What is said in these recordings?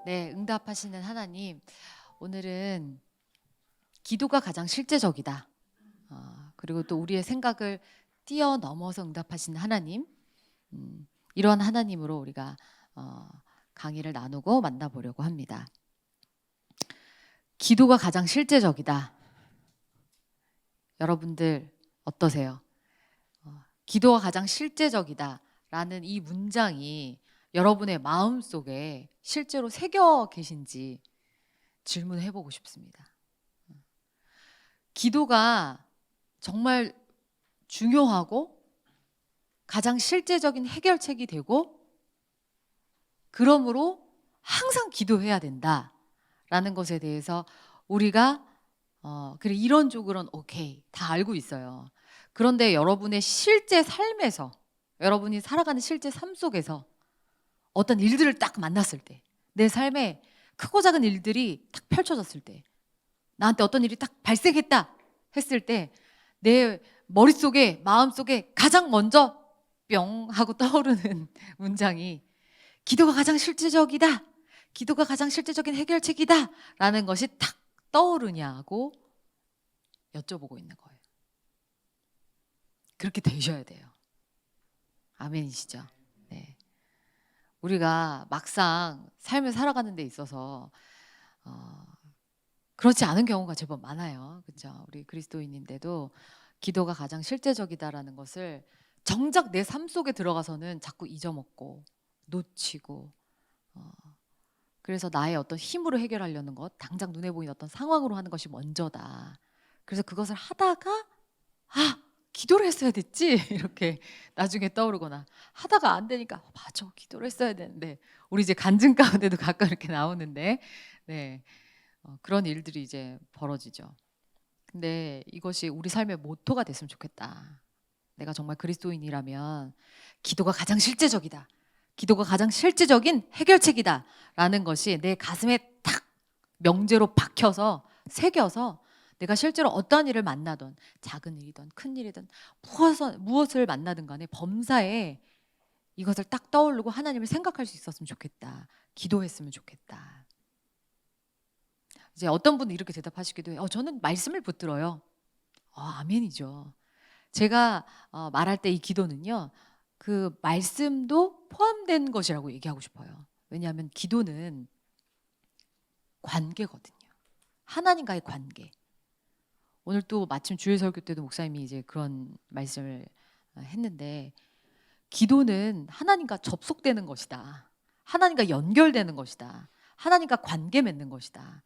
네, 응답하시는 하나님. 오늘은 기도가 가장 실제적이다. 그리고 또 우리의 생각을 뛰어넘어서 응답하시는 하나님. 이런 하나님으로 우리가 강의를 나누고 만나보려고 합니다. 기도가 가장 실제적이다. 여러분들 어떠세요? 기도가 가장 실제적이다라는 이 문장이 여러분의 마음속에 실제로 새겨 계신지 질문해보고 싶습니다. 기도가 정말 중요하고 가장 실제적인 해결책이 되고 그러므로 항상 기도해야 된다라는 것에 대해서 우리가 그래 이론적으로는 오케이 다 알고 있어요. 그런데 여러분의 실제 삶에서 여러분이 살아가는 실제 삶 속에서 어떤 일들을 딱 만났을 때 내 삶에 크고 작은 일들이 딱 펼쳐졌을 때 나한테 어떤 일이 딱 발생했다 했을 때 내 머릿속에 마음속에 가장 먼저 뿅 하고 떠오르는 문장이 기도가 가장 실제적이다. 기도가 가장 실제적인 해결책이다 라는 것이 딱 떠오르냐고 여쭤보고 있는 거예요. 그렇게 되셔야 돼요. 아멘이시죠? 네. 우리가 막상 삶을 살아가는 데 있어서 그렇지 않은 경우가 제법 많아요. 그렇죠? 우리 그리스도인인데도 기도가 가장 실제적이다라는 것을 정작 내 삶 속에 들어가서는 자꾸 잊어먹고 놓치고 그래서 나의 어떤 힘으로 해결하려는 것, 당장 눈에 보이는 어떤 상황으로 하는 것이 먼저다. 그래서 그것을 하다가 기도를 했어야 됐지 이렇게 나중에 떠오르거나 하다가 안 되니까 맞아 기도를 했어야 되는데 우리 이제 간증 가운데도 가끔 이렇게 나오는데 네 그런 일들이 이제 벌어지죠. 근데 이것이 우리 삶의 모토가 됐으면 좋겠다. 내가 정말 그리스도인이라면 기도가 가장 실제적이다. 기도가 가장 실제적인 해결책이다 라는 것이 내 가슴에 탁 명제로 박혀서 새겨서 내가 실제로 어떠한 일을 만나든 작은 일이든 큰 일이든 무엇을 만나든 간에 범사에 이것을 딱 떠오르고 하나님을 생각할 수 있었으면 좋겠다. 기도했으면 좋겠다. 이제 어떤 분은 이렇게 대답하시기도 해요. 저는 말씀을 붙들어요. 아멘이죠. 제가 말할 때 이 기도는요. 그 말씀도 포함된 것이라고 얘기하고 싶어요. 왜냐하면 기도는 관계거든요. 하나님과의 관계. 오늘 또 마침 주일 설교 때도 목사님이 이제 그런 말씀을 했는데 기도는 하나님과 접속되는 것이다. 하나님과 연결되는 것이다. 하나님과 관계 맺는 것이다.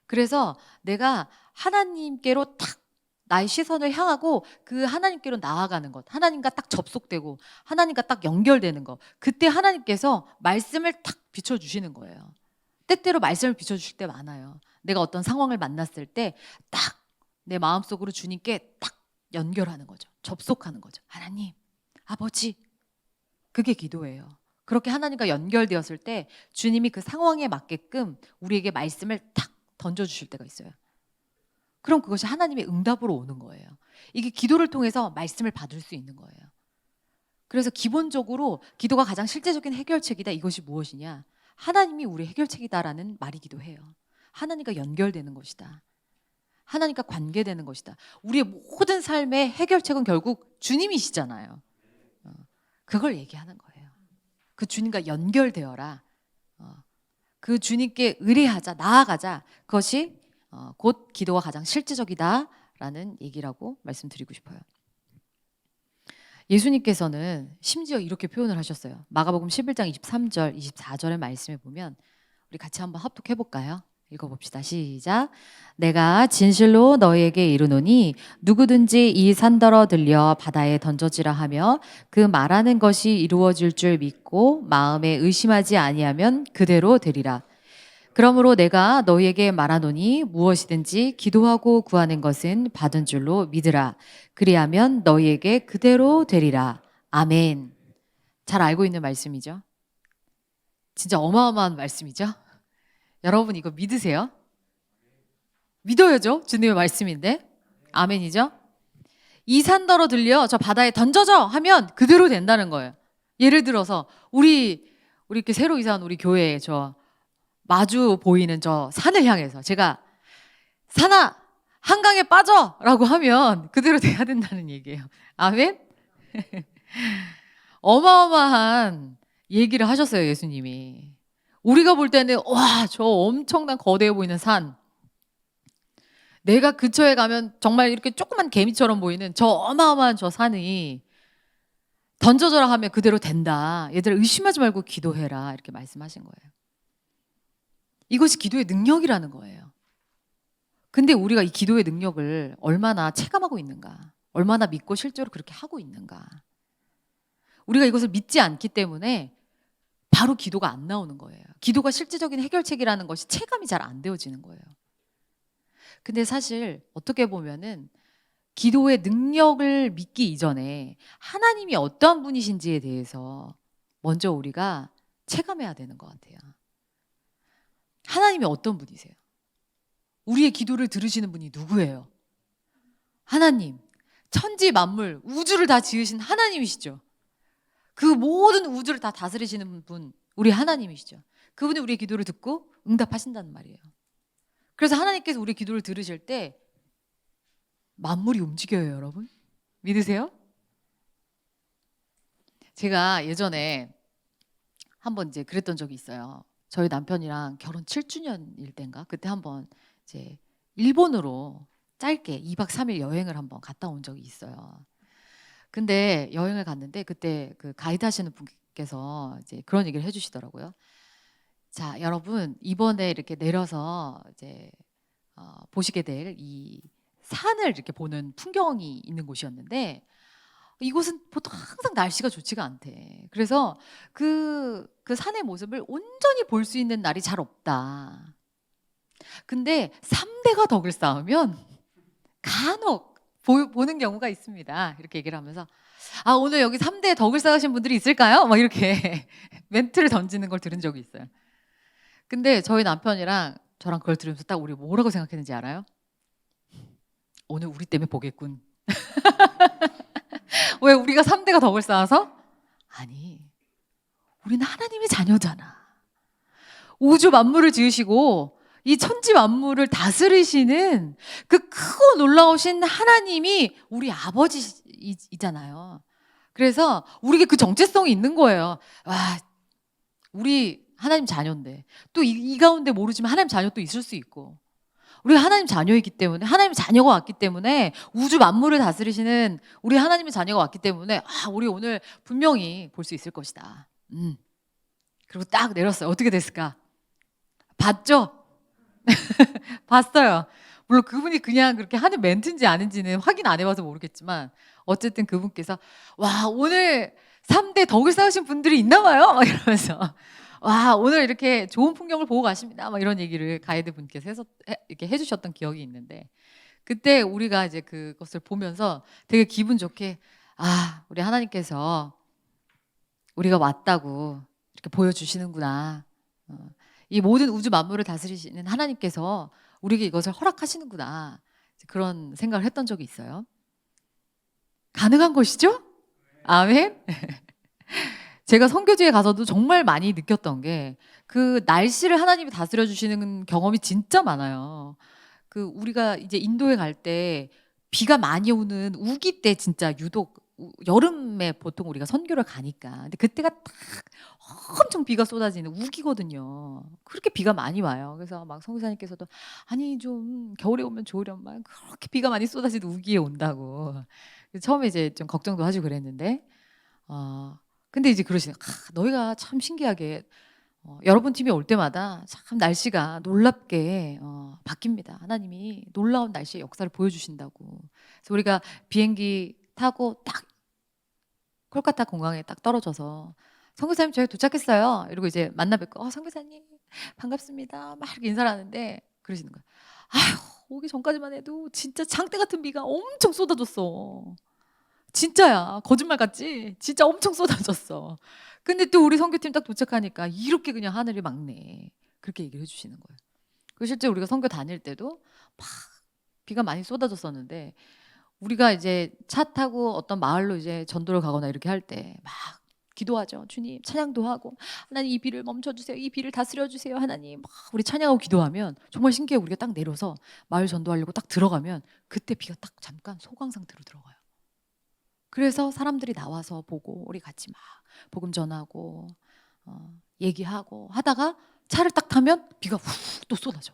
그래서 내가 하나님께로 탁 나의 시선을 향하고 그 하나님께로 나아가는 것, 하나님과 딱 접속되고 하나님과 딱 연결되는 것, 그때 하나님께서 말씀을 탁 비춰주시는 거예요. 때때로 말씀을 비춰주실 때 많아요. 내가 어떤 상황을 만났을 때 딱 내 마음속으로 주님께 딱 연결하는 거죠. 접속하는 거죠. 하나님, 아버지, 그게 기도예요. 그렇게 하나님과 연결되었을 때 주님이 그 상황에 맞게끔 우리에게 말씀을 탁 던져주실 때가 있어요. 그럼 그것이 하나님의 응답으로 오는 거예요. 이게 기도를 통해서 말씀을 받을 수 있는 거예요. 그래서 기본적으로 기도가 가장 실제적인 해결책이다. 이것이 무엇이냐? 하나님이 우리의 해결책이다라는 말이기도 해요. 하나님과 연결되는 것이다. 하나님과 관계되는 것이다. 우리의 모든 삶의 해결책은 결국 주님이시잖아요. 그걸 얘기하는 거예요. 그 주님과 연결되어라. 그 주님께 의뢰하자, 나아가자. 그것이 곧 기도가 가장 실제적이다라는 얘기라고 말씀드리고 싶어요. 예수님께서는 심지어 이렇게 표현을 하셨어요. 마가복음 11장 23절, 24절의 말씀에 보면 우리 같이 한번 합독해 볼까요? 읽어봅시다. 시작. 내가 진실로 너희에게 이르노니 누구든지 이 산더러 들려 바다에 던져지라 하며 그 말하는 것이 이루어질 줄 믿고 마음에 의심하지 아니하면 그대로 되리라. 그러므로 내가 너희에게 말하노니 무엇이든지 기도하고 구하는 것은 받은 줄로 믿으라. 그리하면 너희에게 그대로 되리라. 아멘. 잘 알고 있는 말씀이죠? 진짜 어마어마한 말씀이죠? 여러분 이거 믿으세요? 믿어야죠. 주님의 말씀인데. 아멘이죠? 이 산더러 들려 저 바다에 던져져 하면 그대로 된다는 거예요. 예를 들어서 우리 이렇게 새로 이사한 우리 교회에 저 마주 보이는 저 산을 향해서 제가 산아 한강에 빠져라고 하면 그대로 돼야 된다는 얘기예요. 아멘? 어마어마한 얘기를 하셨어요, 예수님이. 우리가 볼 때는 와, 저 엄청난 거대해 보이는 산. 내가 근처에 가면 정말 이렇게 조그만 개미처럼 보이는 저 어마어마한 저 산이 던져져라 하면 그대로 된다. 얘들아 의심하지 말고 기도해라. 이렇게 말씀하신 거예요. 이것이 기도의 능력이라는 거예요. 근데 우리가 이 기도의 능력을 얼마나 체감하고 있는가? 얼마나 믿고 실제로 그렇게 하고 있는가? 우리가 이것을 믿지 않기 때문에 바로 기도가 안 나오는 거예요. 기도가 실제적인 해결책이라는 것이 체감이 잘 안 되어지는 거예요. 근데 사실 어떻게 보면은 기도의 능력을 믿기 이전에 하나님이 어떠한 분이신지에 대해서 먼저 우리가 체감해야 되는 것 같아요. 하나님이 어떤 분이세요? 우리의 기도를 들으시는 분이 누구예요? 하나님, 천지 만물, 우주를 다 지으신 하나님이시죠. 그 모든 우주를 다 다스리시는 분, 우리 하나님이시죠. 그분이 우리의 기도를 듣고 응답하신다는 말이에요. 그래서 하나님께서 우리 기도를 들으실 때 만물이 움직여요, 여러분. 믿으세요? 제가 예전에 한번 이제 그랬던 적이 있어요. 저희 남편이랑 결혼 7주년일 때인가? 그때 한번 이제 일본으로 짧게 2박 3일 여행을 한번 갔다 온 적이 있어요. 근데 여행을 갔는데 그때 그 가이드 하시는 분께서 이제 그런 얘기를 해주시더라고요. 자, 여러분 이번에 이렇게 내려서 이제 보시게 될 이 산을 이렇게 보는 풍경이 있는 곳이었는데 이곳은 보통 항상 날씨가 좋지가 않대. 그래서 그 산의 모습을 온전히 볼 수 있는 날이 잘 없다. 근데 3대가 덕을 쌓으면 간혹 보는 경우가 있습니다. 이렇게 얘기를 하면서 아, 오늘 여기 3대 덕을 쌓으신 분들이 있을까요? 막 이렇게 멘트를 던지는 걸 들은 적이 있어요. 근데 저희 남편이랑 저랑 그걸 들으면서 딱 우리 뭐라고 생각했는지 알아요? 오늘 우리 때문에 보겠군. 왜 우리가 3대가 덕을 쌓아서? 아니, 우리는 하나님의 자녀잖아. 우주 만물을 지으시고 이 천지 만물을 다스리시는 그 크고 놀라우신 하나님이 우리 아버지이잖아요. 그래서 우리에게 그 정체성이 있는 거예요. 와, 우리 하나님 자녀인데 또 이 가운데 모르지만 하나님 자녀 또 있을 수 있고 우리가 하나님 자녀이기 때문에 하나님 자녀가 왔기 때문에 우주 만물을 다스리시는 우리 하나님의 자녀가 왔기 때문에 아, 우리 오늘 분명히 볼 수 있을 것이다. 그리고 딱 내렸어요. 어떻게 됐을까? 봤죠? 봤어요. 물론 그분이 그냥 그렇게 하는 멘트인지 아닌지는 확인 안 해봐서 모르겠지만 어쨌든 그분께서 와, 오늘 3대 덕을 쌓으신 분들이 있나 봐요. 막 이러면서 와, 오늘 이렇게 좋은 풍경을 보고 가십니다. 막 이런 얘기를 가이드 분께서 이렇게 해주셨던 기억이 있는데 그때 우리가 이제 그것을 보면서 되게 기분 좋게 아, 우리 하나님께서 우리가 왔다고 이렇게 보여주시는구나. 이 모든 우주 만물을 다스리시는 하나님께서 우리에게 이것을 허락하시는구나. 그런 생각을 했던 적이 있어요. 가능한 것이죠? 아멘. 제가 선교지에 가서도 정말 많이 느꼈던 게 그 날씨를 하나님이 다스려 주시는 경험이 진짜 많아요. 그 우리가 이제 인도에 갈 때 비가 많이 오는 우기 때 진짜 유독 여름에 보통 우리가 선교를 가니까 근데 그때가 딱 엄청 비가 쏟아지는 우기거든요. 그렇게 비가 많이 와요. 그래서 막 선교사님께서도 아니 좀 겨울에 오면 좋으련만 그렇게 비가 많이 쏟아지는 우기에 온다고. 처음에 이제 좀 걱정도 하시고 그랬는데 근데 이제 그러시는 너희가 참 신기하게 여러분 팀이 올 때마다 참 날씨가 놀랍게 바뀝니다. 하나님이 놀라운 날씨의 역사를 보여주신다고. 그래서 우리가 비행기 타고 딱 콜카타 공항에 딱 떨어져서 선교사님 저희 도착했어요. 이러고 이제 만나 뵙고 선교사님 반갑습니다. 막 이렇게 인사를 하는데 그러시는 거예요. 아휴, 오기 전까지만 해도 진짜 장대 같은 비가 엄청 쏟아졌어. 진짜야. 거짓말 같지? 진짜 엄청 쏟아졌어. 근데 또 우리 선교팀 딱 도착하니까 이렇게 그냥 하늘이 맑네. 그렇게 얘기를 해주시는 거예요. 그 실제 우리가 선교 다닐 때도 막 비가 많이 우리가 이제 차 타고 어떤 마을로 이제 전도를 가거나 이렇게 할 때 막 기도하죠. 주님 찬양도 하고 하나님 이 비를 멈춰주세요. 이 비를 다스려주세요. 하나님 막 우리 찬양하고 기도하면 정말 신기해. 우리가 딱 내려서 마을 전도하려고 딱 들어가면 그때 비가 딱 잠깐 소강 상태로 들어가요. 그래서 사람들이 나와서 보고 우리 같이 막 복음 전하고 얘기하고 하다가 차를 딱 타면 비가 훅 또 쏟아져.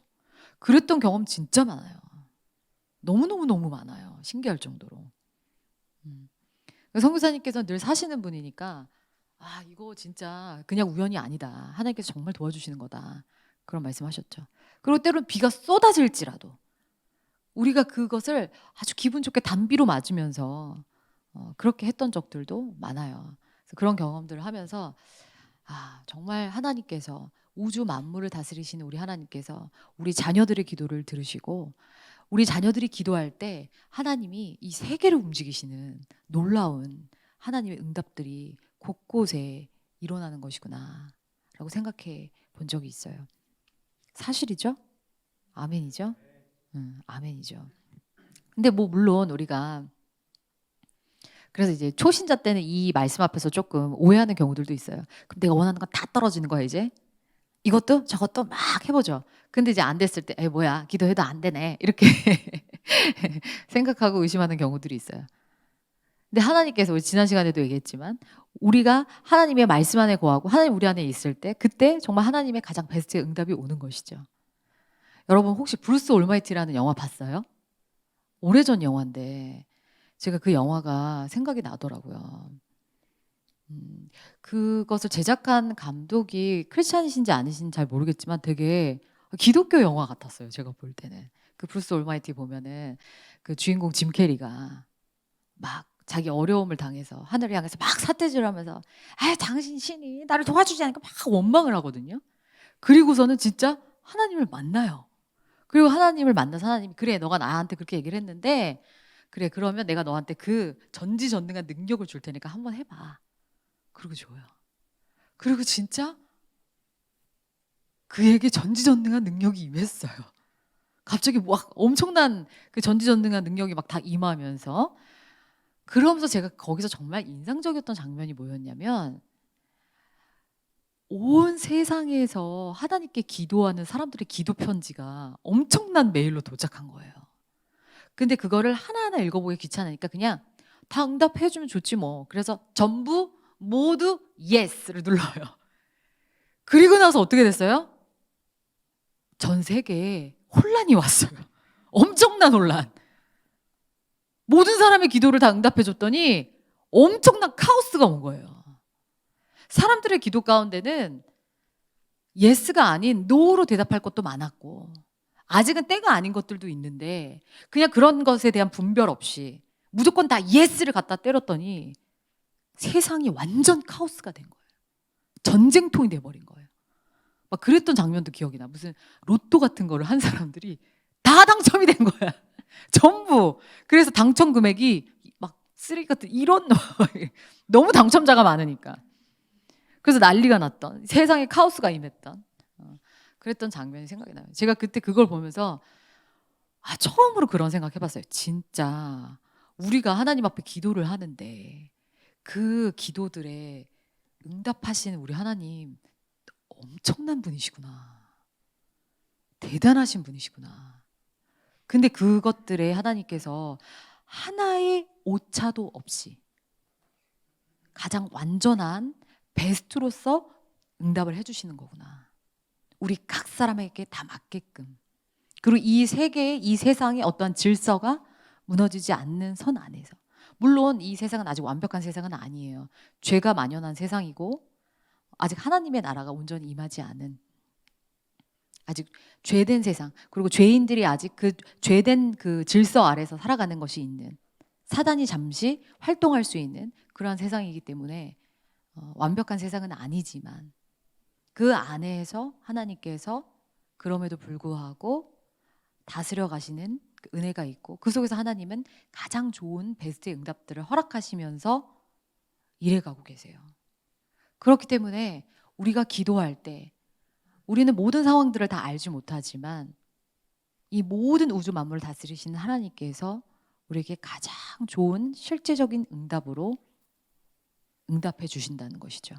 그랬던 경험 진짜 많아요. 너무너무 많아요. 신기할 정도로. 선교사님께서 늘 사시는 분이니까 아 이거 진짜 그냥 우연이 아니다. 하나님께서 정말 도와주시는 거다. 그런 말씀하셨죠. 그리고 때로는 비가 쏟아질지라도 우리가 그것을 아주 기분 좋게 단비로 맞으면서 그렇게 했던 적들도 많아요. 그래서 그런 경험들을 하면서 아 정말 하나님께서 우주 만물을 다스리시는 우리 하나님께서 우리 자녀들의 기도를 들으시고 우리 자녀들이 기도할 때 하나님이 이 세계를 움직이시는 놀라운 하나님의 응답들이 곳곳에 일어나는 것이구나 라고 생각해 본 적이 있어요. 사실이죠? 아멘이죠? 아멘이죠. 근데 뭐 물론 우리가 그래서 이제 초신자 때는 이 말씀 앞에서 조금 오해하는 경우들도 있어요. 그럼 내가 원하는 건 다 떨어지는 거야 이제? 이것도 저것도 막 해보죠. 근데 이제 안 됐을 때, 뭐야 기도해도 안 되네 이렇게 생각하고 의심하는 경우들이 있어요. 근데 하나님께서 우리 지난 시간에도 얘기했지만 우리가 하나님의 말씀 안에 거하고 하나님 우리 안에 있을 때 그때 정말 하나님의 가장 베스트의 응답이 오는 것이죠. 여러분 혹시 브루스 올마이티라는 영화 봤어요? 오래전 영화인데 제가 그 영화가 생각이 나더라고요. 그것을 제작한 감독이 크리스찬이신지 아니신지 잘 모르겠지만 되게 기독교 영화 같았어요. 제가 볼 때는. 그 브루스 올마이티 보면은 그 주인공 짐 캐리가 막 자기 어려움을 당해서 하늘을 향해서 막 삿대질하면서 아 당신 신이 나를 도와주지 않으니까 막 원망을 하거든요. 그리고서는 진짜 하나님을 만나요. 그리고 하나님을 만나서 하나님이 그래 너가 나한테 그렇게 얘기를 했는데 그래 그러면 내가 너한테 그 전지전능한 능력을 줄 테니까 한번 해봐. 그리고 줘요. 그리고 진짜 그에게 전지전능한 능력이 임했어요. 갑자기 막 엄청난 그 전지전능한 능력이 막 다 임하면서 그러면서 제가 거기서 정말 인상적이었던 장면이 뭐였냐면 온 세상에서 하나님께 기도하는 사람들의 기도 편지가 엄청난 메일로 도착한 거예요. 근데 그거를 하나하나 읽어보기 귀찮으니까 그냥 다 응답해주면 좋지 뭐. 그래서 전부 모두 예스를 눌러요. 그리고 나서 어떻게 됐어요? 전 세계에 혼란이 왔어요. 엄청난 혼란. 모든 사람의 기도를 다 응답해줬더니 엄청난 카오스가 온 거예요. 사람들의 기도 가운데는 예스가 아닌 노로 대답할 것도 많았고 아직은 때가 아닌 것들도 있는데 그냥 그런 것에 대한 분별 없이 무조건 다 예스를 갖다 때렸더니 세상이 완전 카오스가 된 거예요. 전쟁통이 돼버린 거예요. 막 그랬던 장면도 기억이 나. 무슨 로또 같은 거를 한 사람들이 다 당첨이 된 거야. 전부. 그래서 당첨 금액이 막 쓰레기 같은 이런 너무 당첨자가 많으니까. 그래서 난리가 났던 세상에 카오스가 임했던 그랬던 장면이 생각이 나요. 제가 그때 그걸 보면서 처음으로 그런 생각 해봤어요. 진짜 우리가 하나님 앞에 기도를 하는데 그 기도들에 응답하시는 우리 하나님 엄청난 분이시구나. 대단하신 분이시구나. 근데 그것들에 하나님께서 하나의 오차도 없이 가장 완전한 베스트로서 응답을 해주시는 거구나. 우리 각 사람에게 다 맞게끔. 그리고 이 세계의 이 세상의 어떠한 질서가 무너지지 않는 선 안에서. 물론 이 세상은 아직 완벽한 세상은 아니에요. 죄가 만연한 세상이고 아직 하나님의 나라가 온전히 임하지 않은 아직 죄된 세상 그리고 죄인들이 아직 그 죄된 그 질서 아래서 살아가는 것이 있는 사단이 잠시 활동할 수 있는 그러한 세상이기 때문에 완벽한 세상은 아니지만 그 안에서 하나님께서 그럼에도 불구하고 다스려 가시는 그 은혜가 있고 그 속에서 하나님은 가장 좋은 베스트의 응답들을 허락하시면서 일해가고 계세요. 그렇기 때문에 우리가 기도할 때 우리는 모든 상황들을 다 알지 못하지만 이 모든 우주 만물을 다스리시는 하나님께서 우리에게 가장 좋은 실제적인 응답으로 응답해 주신다는 것이죠.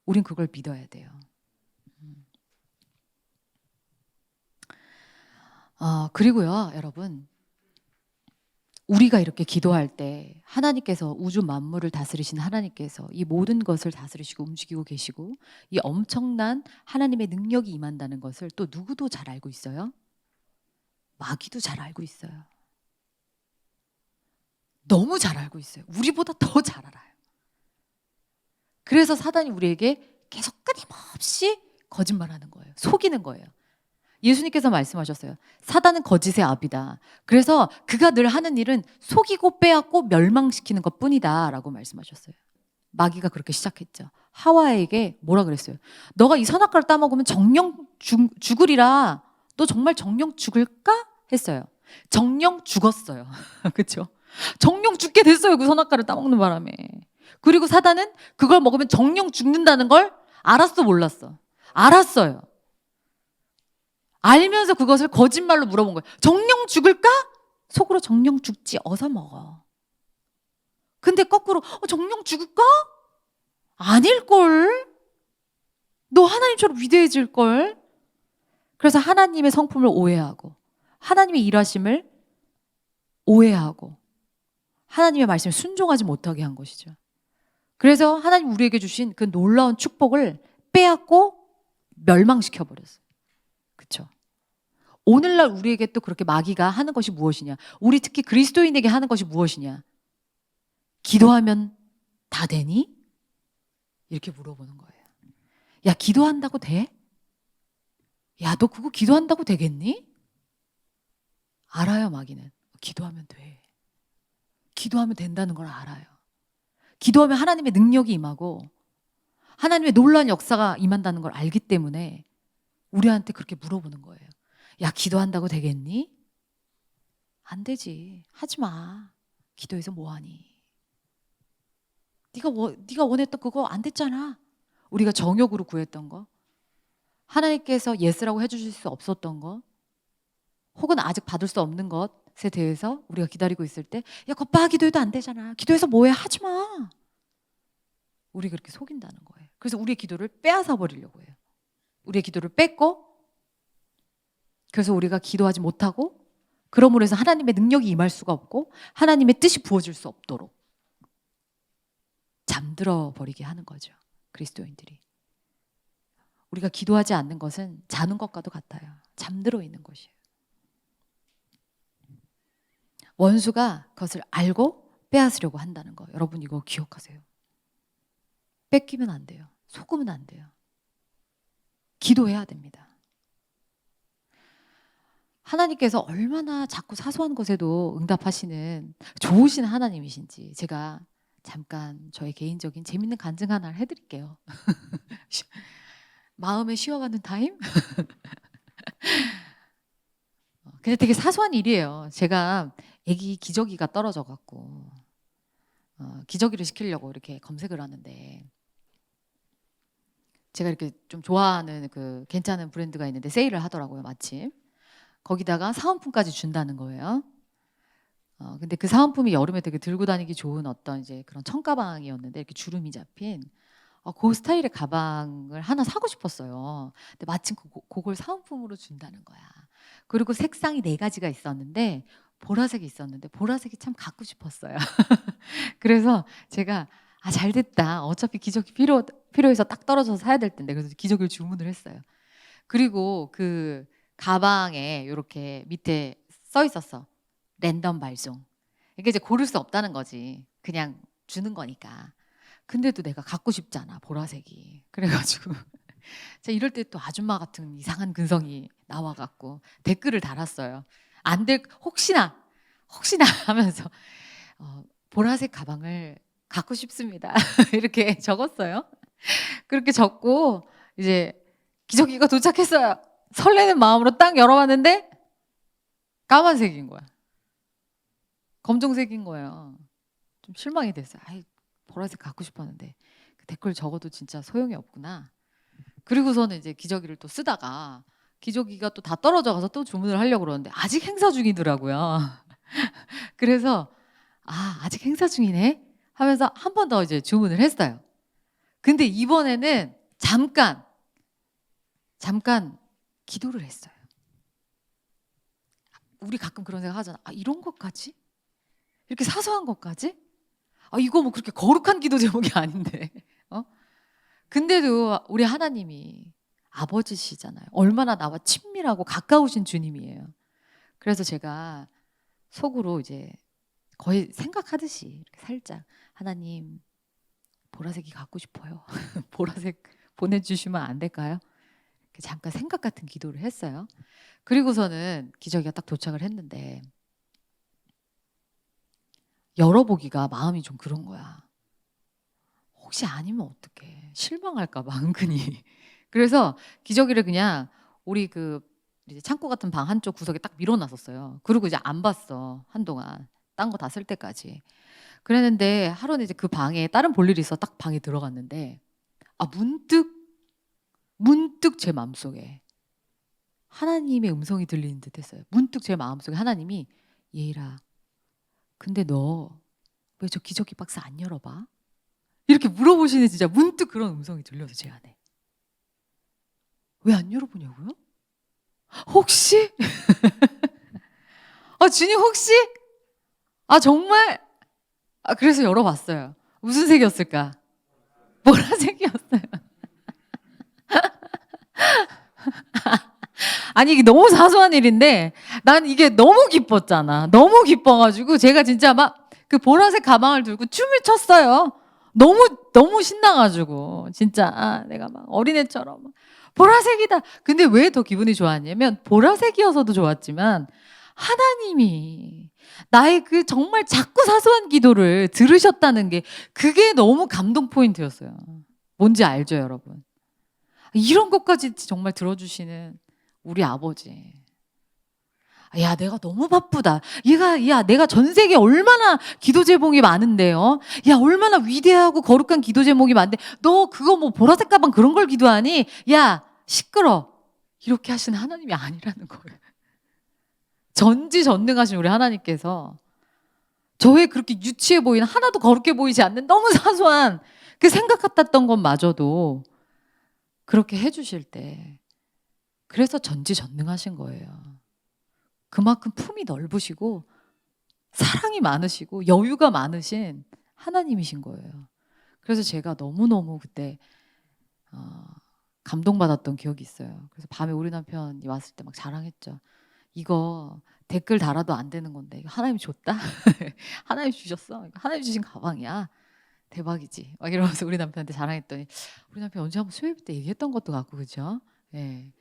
우린 그걸 믿어야 돼요. 그리고요, 여러분, 우리가 이렇게 기도할 때 하나님께서, 우주 만물을 다스리신 하나님께서 이 모든 것을 다스리시고 움직이고 계시고 이 엄청난 하나님의 능력이 임한다는 것을 또 누구도 잘 알고 있어요? 마귀도 잘 알고 있어요. 너무 잘 알고 있어요. 우리보다 더 잘 알아요. 그래서 사단이 우리에게 계속 끊임없이 거짓말하는 거예요. 속이는 거예요. 예수님께서 말씀하셨어요. 사단은 거짓의 아비다. 그래서 그가 늘 하는 일은 속이고 빼앗고 멸망시키는 것뿐이다 라고 말씀하셨어요. 마귀가 그렇게 시작했죠. 하와에게 뭐라 그랬어요? 너가 이 선악과를 따먹으면 정령 죽으리라. 너 정말 정령 죽을까? 했어요. 정령 죽었어요. 그렇죠? 정령 죽게 됐어요. 그 선악과를 따먹는 바람에. 그리고 사단은 그걸 먹으면 정령 죽는다는 걸 알았어, 몰랐어? 알았어요. 알면서 그것을 거짓말로 물어본 거예요. 정령 죽을까? 속으로 정령 죽지, 어서 먹어. 근데 거꾸로 정령 죽을까? 아닐걸? 너 하나님처럼 위대해질걸? 그래서 하나님의 성품을 오해하고 하나님의 일하심을 오해하고 하나님의 말씀에 순종하지 못하게 한 것이죠. 그래서 하나님 우리에게 주신 그 놀라운 축복을 빼앗고 멸망시켜버렸어요. 그렇죠? 오늘날 우리에게 또 그렇게 마귀가 하는 것이 무엇이냐? 우리 특히 그리스도인에게 하는 것이 무엇이냐? 기도하면 다 되니? 이렇게 물어보는 거예요. 야, 기도한다고 돼? 야, 너 그거 기도한다고 되겠니? 알아요, 마귀는. 기도하면 돼. 기도하면 된다는 걸 알아요. 기도하면 하나님의 능력이 임하고 하나님의 놀라운 역사가 임한다는 걸 알기 때문에 우리한테 그렇게 물어보는 거예요. 야, 기도한다고 되겠니? 안 되지. 하지 마. 기도해서 뭐하니? 네가 원했던 그거 안 됐잖아. 우리가 정욕으로 구했던 거, 하나님께서 예스라고 해주실 수 없었던 거, 혹은 아직 받을 수 없는 것에 대해서 우리가 기다리고 있을 때, 야, 겉봐 기도해도 안 되잖아. 기도해서 뭐해? 하지 마. 우리 그렇게 속인다는 거예요. 그래서 우리의 기도를 빼앗아 버리려고 해요. 우리의 기도를 뺏고, 그래서 우리가 기도하지 못하고, 그러므로 해서 하나님의 능력이 임할 수가 없고 하나님의 뜻이 부어질 수 없도록 잠들어 버리게 하는 거죠. 그리스도인들이. 우리가 기도하지 않는 것은 자는 것과도 같아요. 잠들어 있는 것이에요. 원수가 그것을 알고 빼앗으려고 한다는 거. 여러분 이거 기억하세요. 뺏기면 안 돼요. 속으면 안 돼요. 기도해야 됩니다. 하나님께서 얼마나 자꾸 사소한 것에도 응답하시는 좋으신 하나님이신지 제가 잠깐 저의 개인적인 재밌는 간증 하나 해드릴게요. 마음에 쉬어가는 타임? 근데 되게 사소한 일이에요. 제가 아기 기저귀가 떨어져 갖고 기저귀를 시키려고 이렇게 검색을 하는데 제가 이렇게 좀 좋아하는 그 괜찮은 브랜드가 있는데 세일을 하더라고요, 마침. 거기다가 사은품까지 준다는 거예요. 근데 그 사은품이 여름에 되게 들고 다니기 좋은 어떤 이제 그런 청가방이었는데 이렇게 주름이 잡힌 그 스타일의 가방을 하나 사고 싶었어요. 근데 마침 그걸 사은품으로 준다는 거야. 그리고 색상이 4가지가 있었는데 보라색이 있었는데 보라색이 참 갖고 싶었어요. 그래서 제가 잘 됐다. 어차피 기저귀 필요해서 딱 떨어져서 사야 될 텐데 그래서 기저귀를 주문을 했어요. 그리고 그 가방에 이렇게 밑에 써 있었어. 랜덤 발송. 이게 이제 고를 수 없다는 거지. 그냥 주는 거니까. 근데도 내가 갖고 싶잖아, 보라색이. 그래가지고 제가 이럴 때 또 아줌마 같은 이상한 근성이 나와갖고 댓글을 달았어요. 안 될, 혹시나 하면서 보라색 가방을 갖고 싶습니다. 이렇게 적었어요. 그렇게 적고 이제 기저귀가 도착했어요. 설레는 마음으로 딱 열어봤는데 까만색인 거야. 검정색인 거예요. 좀 실망이 됐어요. 보라색 갖고 싶었는데 그 댓글 적어도 진짜 소용이 없구나. 그리고서는 이제 기저귀를 또 쓰다가 기저귀가 또 다 떨어져 가서 또 주문을 하려고 그러는데 아직 행사 중이더라고요. 그래서 아직 행사 중이네. 하면서 한 번 더 이제 주문을 했어요. 근데 이번에는 잠깐 기도를 했어요. 우리 가끔 그런 생각 하잖아. 아, 이런 것까지? 이렇게 사소한 것까지? 아, 이거 뭐 그렇게 거룩한 기도 제목이 아닌데. 근데도 우리 하나님이 아버지시잖아요. 얼마나 나와 친밀하고 가까우신 주님이에요. 그래서 제가 속으로 이제 거의 생각하듯이 이렇게 살짝 하나님 보라색이 갖고 싶어요. 보라색 보내주시면 안 될까요? 잠깐 생각 같은 기도를 했어요. 그리고서는 기저귀가 딱 도착을 했는데 열어보기가 마음이 좀 그런 거야. 혹시 아니면 어떡해. 실망할까 봐 은근히. 그래서 기저귀를 그냥 우리 그 이제 창고 같은 방 한쪽 구석에 딱 밀어놨었어요. 그리고 이제 안 봤어. 한동안. 딴 거 다 쓸 때까지. 그랬는데 하루는 이제 그 방에 다른 볼일이 있어 딱 방에 들어갔는데 아 문득 제 마음속에 하나님의 음성이 들리는 듯 했어요. 문득 제 마음속에 하나님이 예일아 근데 너 왜 저 기저귀 박스 안 열어봐? 이렇게 물어보시는 진짜 문득 그런 음성이 들려서 제 안에 왜 안 열어보냐고요? 혹시? 아 주님 혹시? 아 정말? 아 그래서 열어봤어요. 무슨 색이었을까? 보라색이었어요. 아니 이게 너무 사소한 일인데 난 이게 너무 기뻤잖아. 너무 기뻐가지고 제가 진짜 막 그 보라색 가방을 들고 춤을 췄어요. 너무 신나가지고 진짜 아, 내가 막 어린애처럼 보라색이다. 근데 왜 더 기분이 좋았냐면 보라색이어서도 좋았지만 하나님이 나의 그 정말 작고 사소한 기도를 들으셨다는 게 그게 너무 감동 포인트였어요. 뭔지 알죠, 여러분? 이런 것까지 정말 들어주시는 우리 아버지. 야, 내가 너무 바쁘다. 야, 내가 전 세계에 얼마나 기도 제목이 많은데요. 야, 얼마나 위대하고 거룩한 기도 제목이 많은데, 너 그거 뭐 보라색 가방 그런 걸 기도하니? 야, 시끄러. 이렇게 하시는 하나님이 아니라는 거예요. 전지전능하신 우리 하나님께서 저의 그렇게 유치해 보이는 하나도 거룩해 보이지 않는 너무 사소한 그 생각 같았던 것마저도 그렇게 해주실 때 그래서 전지전능하신 거예요. 그만큼 품이 넓으시고 사랑이 많으시고 여유가 많으신 하나님이신 거예요. 그래서 제가 너무너무 그때 감동받았던 기억이 있어요. 그래서 밤에 우리 남편이 왔을 때 막 자랑했죠. 이거 댓글 달아도 안 되는 건데 이거 하나님이 줬다? 하나님이 주셨어? 이거 하나님이 주신 가방이야. 대박이지. 막 이러면서 우리 남편한테 자랑했더니 우리 남편 언제 한번 수요일 때 얘기했던 것도 같고 그죠? 예.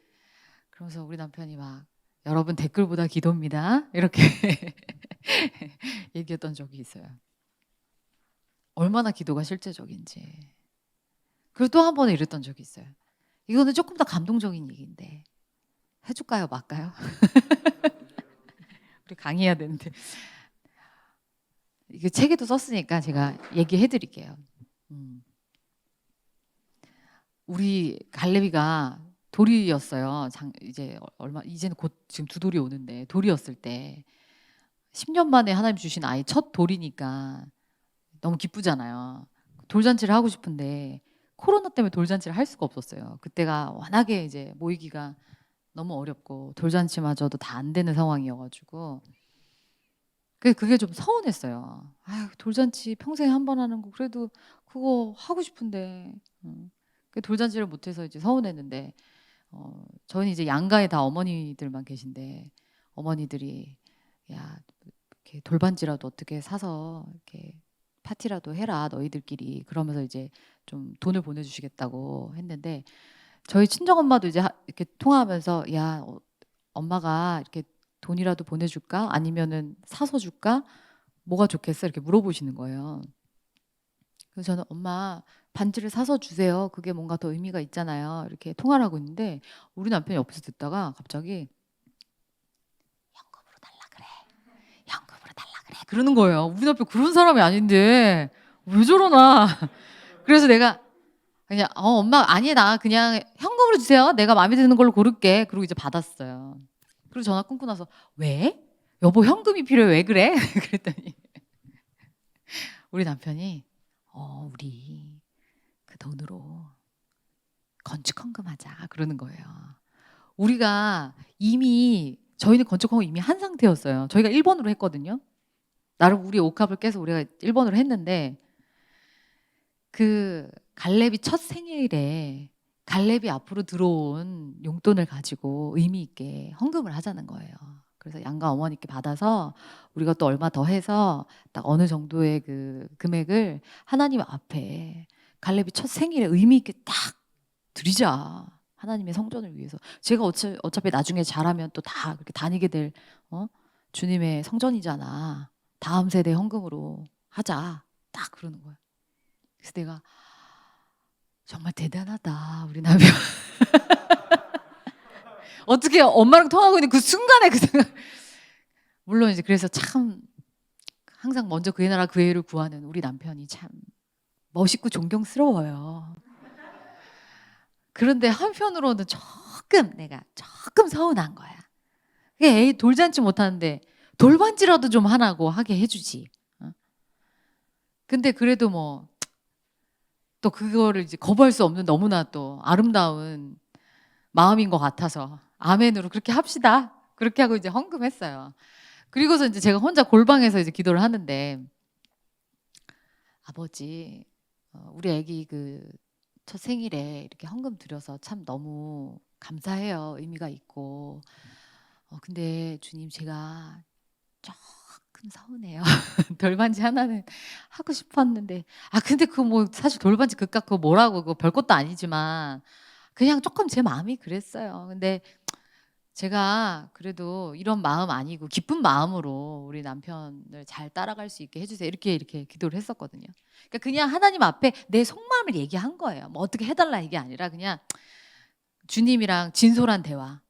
그러면서 우리 남편이 막 여러분 댓글보다 기도입니다. 이렇게 얘기했던 적이 있어요. 얼마나 기도가 실제적인지. 그리고 또 한 번은 이랬던 적이 있어요. 이거는 조금 더 감동적인 얘기인데 해줄까요? 말까요? 우리 강의해야 되는데 이게 책에도 썼으니까 제가 얘기해 드릴게요. 우리 갈래비가 돌이었어요. 이제 이제는 곧 지금 두 돌이 오는데 돌이었을 때 10년 만에 하나님 주신 아이 첫 돌이니까 너무 기쁘잖아요. 돌잔치를 하고 싶은데 코로나 때문에 돌잔치를 할 수가 없었어요. 그때가 워낙에 이제 모이기가 너무 어렵고 돌잔치마저도 다 안 되는 상황이어가지고 그게 좀 서운했어요. 아유, 돌잔치 평생에 한 번 하는 거 그래도 그거 하고 싶은데 그 돌잔치를 못해서 이제 서운했는데 저는 이제 양가에 다 어머니들만 계신데 어머니들이 야 이렇게 돌반지라도 어떻게 사서 이렇게 파티라도 해라 너희들끼리 그러면서 이제 좀 돈을 보내주시겠다고 했는데 저희 친정 엄마도 이제 이렇게 통화하면서 야 엄마가 이렇게 돈이라도 보내줄까 아니면은 사서 줄까 뭐가 좋겠어 이렇게 물어보시는 거예요. 그래서 저는 엄마 반지를 사서 주세요. 그게 뭔가 더 의미가 있잖아요. 이렇게 통화를 하고 있는데 우리 남편이 옆에서 듣다가 갑자기 현금으로 달라 그래. 현금으로 달라 그래. 그러는 거예요. 우리 남편 그런 사람이 아닌데 왜 저러나. 그래서 내가 그냥 엄마 아니 나 그냥 현금으로 주세요. 내가 마음에 드는 걸로 고를게. 그리고 이제 받았어요. 그리고 전화 끊고 나서 왜? 여보 현금이 필요해 왜 그래? 그랬더니 우리 남편이 우리 그 돈으로 건축 헌금하자 그러는 거예요. 우리가 이미 저희는 건축 헌금 이미 한 상태였어요. 저희가 1번으로 했거든요. 나름 우리 옥합을 깨서 우리가 1번으로 했는데 그 갈렙이 첫 생일에 갈렙이 앞으로 들어온 용돈을 가지고 의미 있게 헌금을 하자는 거예요. 그래서 양가 어머니께 받아서 우리가 또 얼마 더 해서 딱 어느 정도의 그 금액을 하나님 앞에 갈렙이 첫 생일에 의미 있게 딱 드리자. 하나님의 성전을 위해서. 제가 어차피 나중에 잘하면 또 다 그렇게 다니게 될 주님의 성전이잖아. 다음 세대 헌금으로 하자. 딱 그러는 거예요. 그래서 내가 정말 대단하다 우리 남편. 어떻게 엄마랑 통하고 있는 그 순간에 그 생각. 물론 이제 그래서 참 항상 먼저 그의 나라 그의 의를 구하는 우리 남편이 참 멋있고 존경스러워요. 그런데 한편으로는 내가 조금 서운한 거야. 애 돌잔치 못하는데 돌반지라도 좀 하나고 하게 해주지. 근데 그래도 뭐 또 그거를 이제 거부할 수 없는 너무나 또 아름다운 마음인 것 같아서 아멘으로 그렇게 합시다. 그렇게 하고 이제 헌금했어요. 그리고서 이제 제가 혼자 골방에서 이제 기도를 하는데 아버지, 우리 아기 그 첫 생일에 이렇게 헌금 드려서 참 너무 감사해요. 의미가 있고. 근데 주님 제가 조금 서운해요. 돌반지 하나는 하고 싶었는데 근데 그거 뭐 사실 돌반지 그깟 그거 뭐라고 그거 별것도 아니지만 그냥 조금 제 마음이 그랬어요. 근데 제가 그래도 이런 마음 아니고 기쁜 마음으로 우리 남편을 잘 따라갈 수 있게 해주세요. 이렇게 기도를 했었거든요. 그러니까 그냥 하나님 앞에 내 속마음을 얘기한 거예요. 뭐 어떻게 해달라 이게 아니라 그냥 주님이랑 진솔한 대화.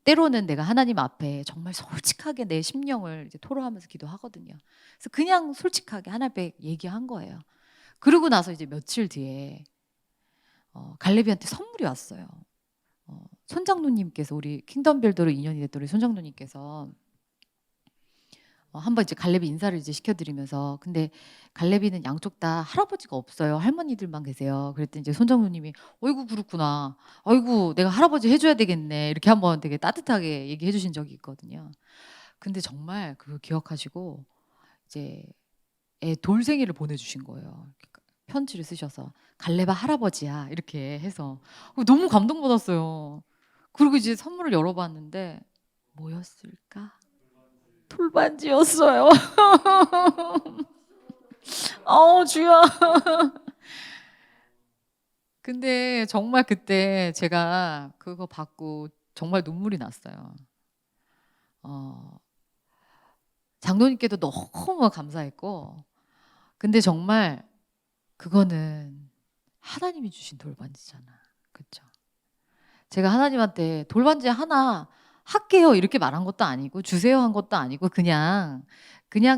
때로는 내가 하나님 앞에 정말 솔직하게 내 심령을 이제 토로하면서 기도하거든요. 그래서 그냥 솔직하게 하나님 앞에 얘기한 거예요. 그러고 나서 이제 며칠 뒤에 갈래비한테 선물이 왔어요. 손장로님께서 우리 킹덤빌더로 인연이 됐던 우리 손장로님께서 한번 이제 갈래비 인사를 이제 시켜드리면서 근데 갈래비는 양쪽 다 할아버지가 없어요. 할머니들만 계세요. 그랬더니 이제 손장로님이 어이구 그렇구나. 어이구 내가 할아버지 해줘야 되겠네. 이렇게 한번 되게 따뜻하게 얘기해 주신 적이 있거든요. 근데 정말 그거 기억하시고 이제 애 돌생이를 보내주신 거예요. 편지를 쓰셔서 갈래바 할아버지야 이렇게 해서 너무 감동받았어요. 그리고 이제 선물을 열어봤는데 뭐였을까? 돌반지였어요. 주야. 근데 정말 그때 제가 그거 받고 정말 눈물이 났어요. 장로님께도 너무 감사했고 근데 정말 그거는 하나님이 주신 돌반지잖아. 그렇죠? 제가 하나님한테 돌반지 하나 할게요 이렇게 말한 것도 아니고 주세요 한 것도 아니고 그냥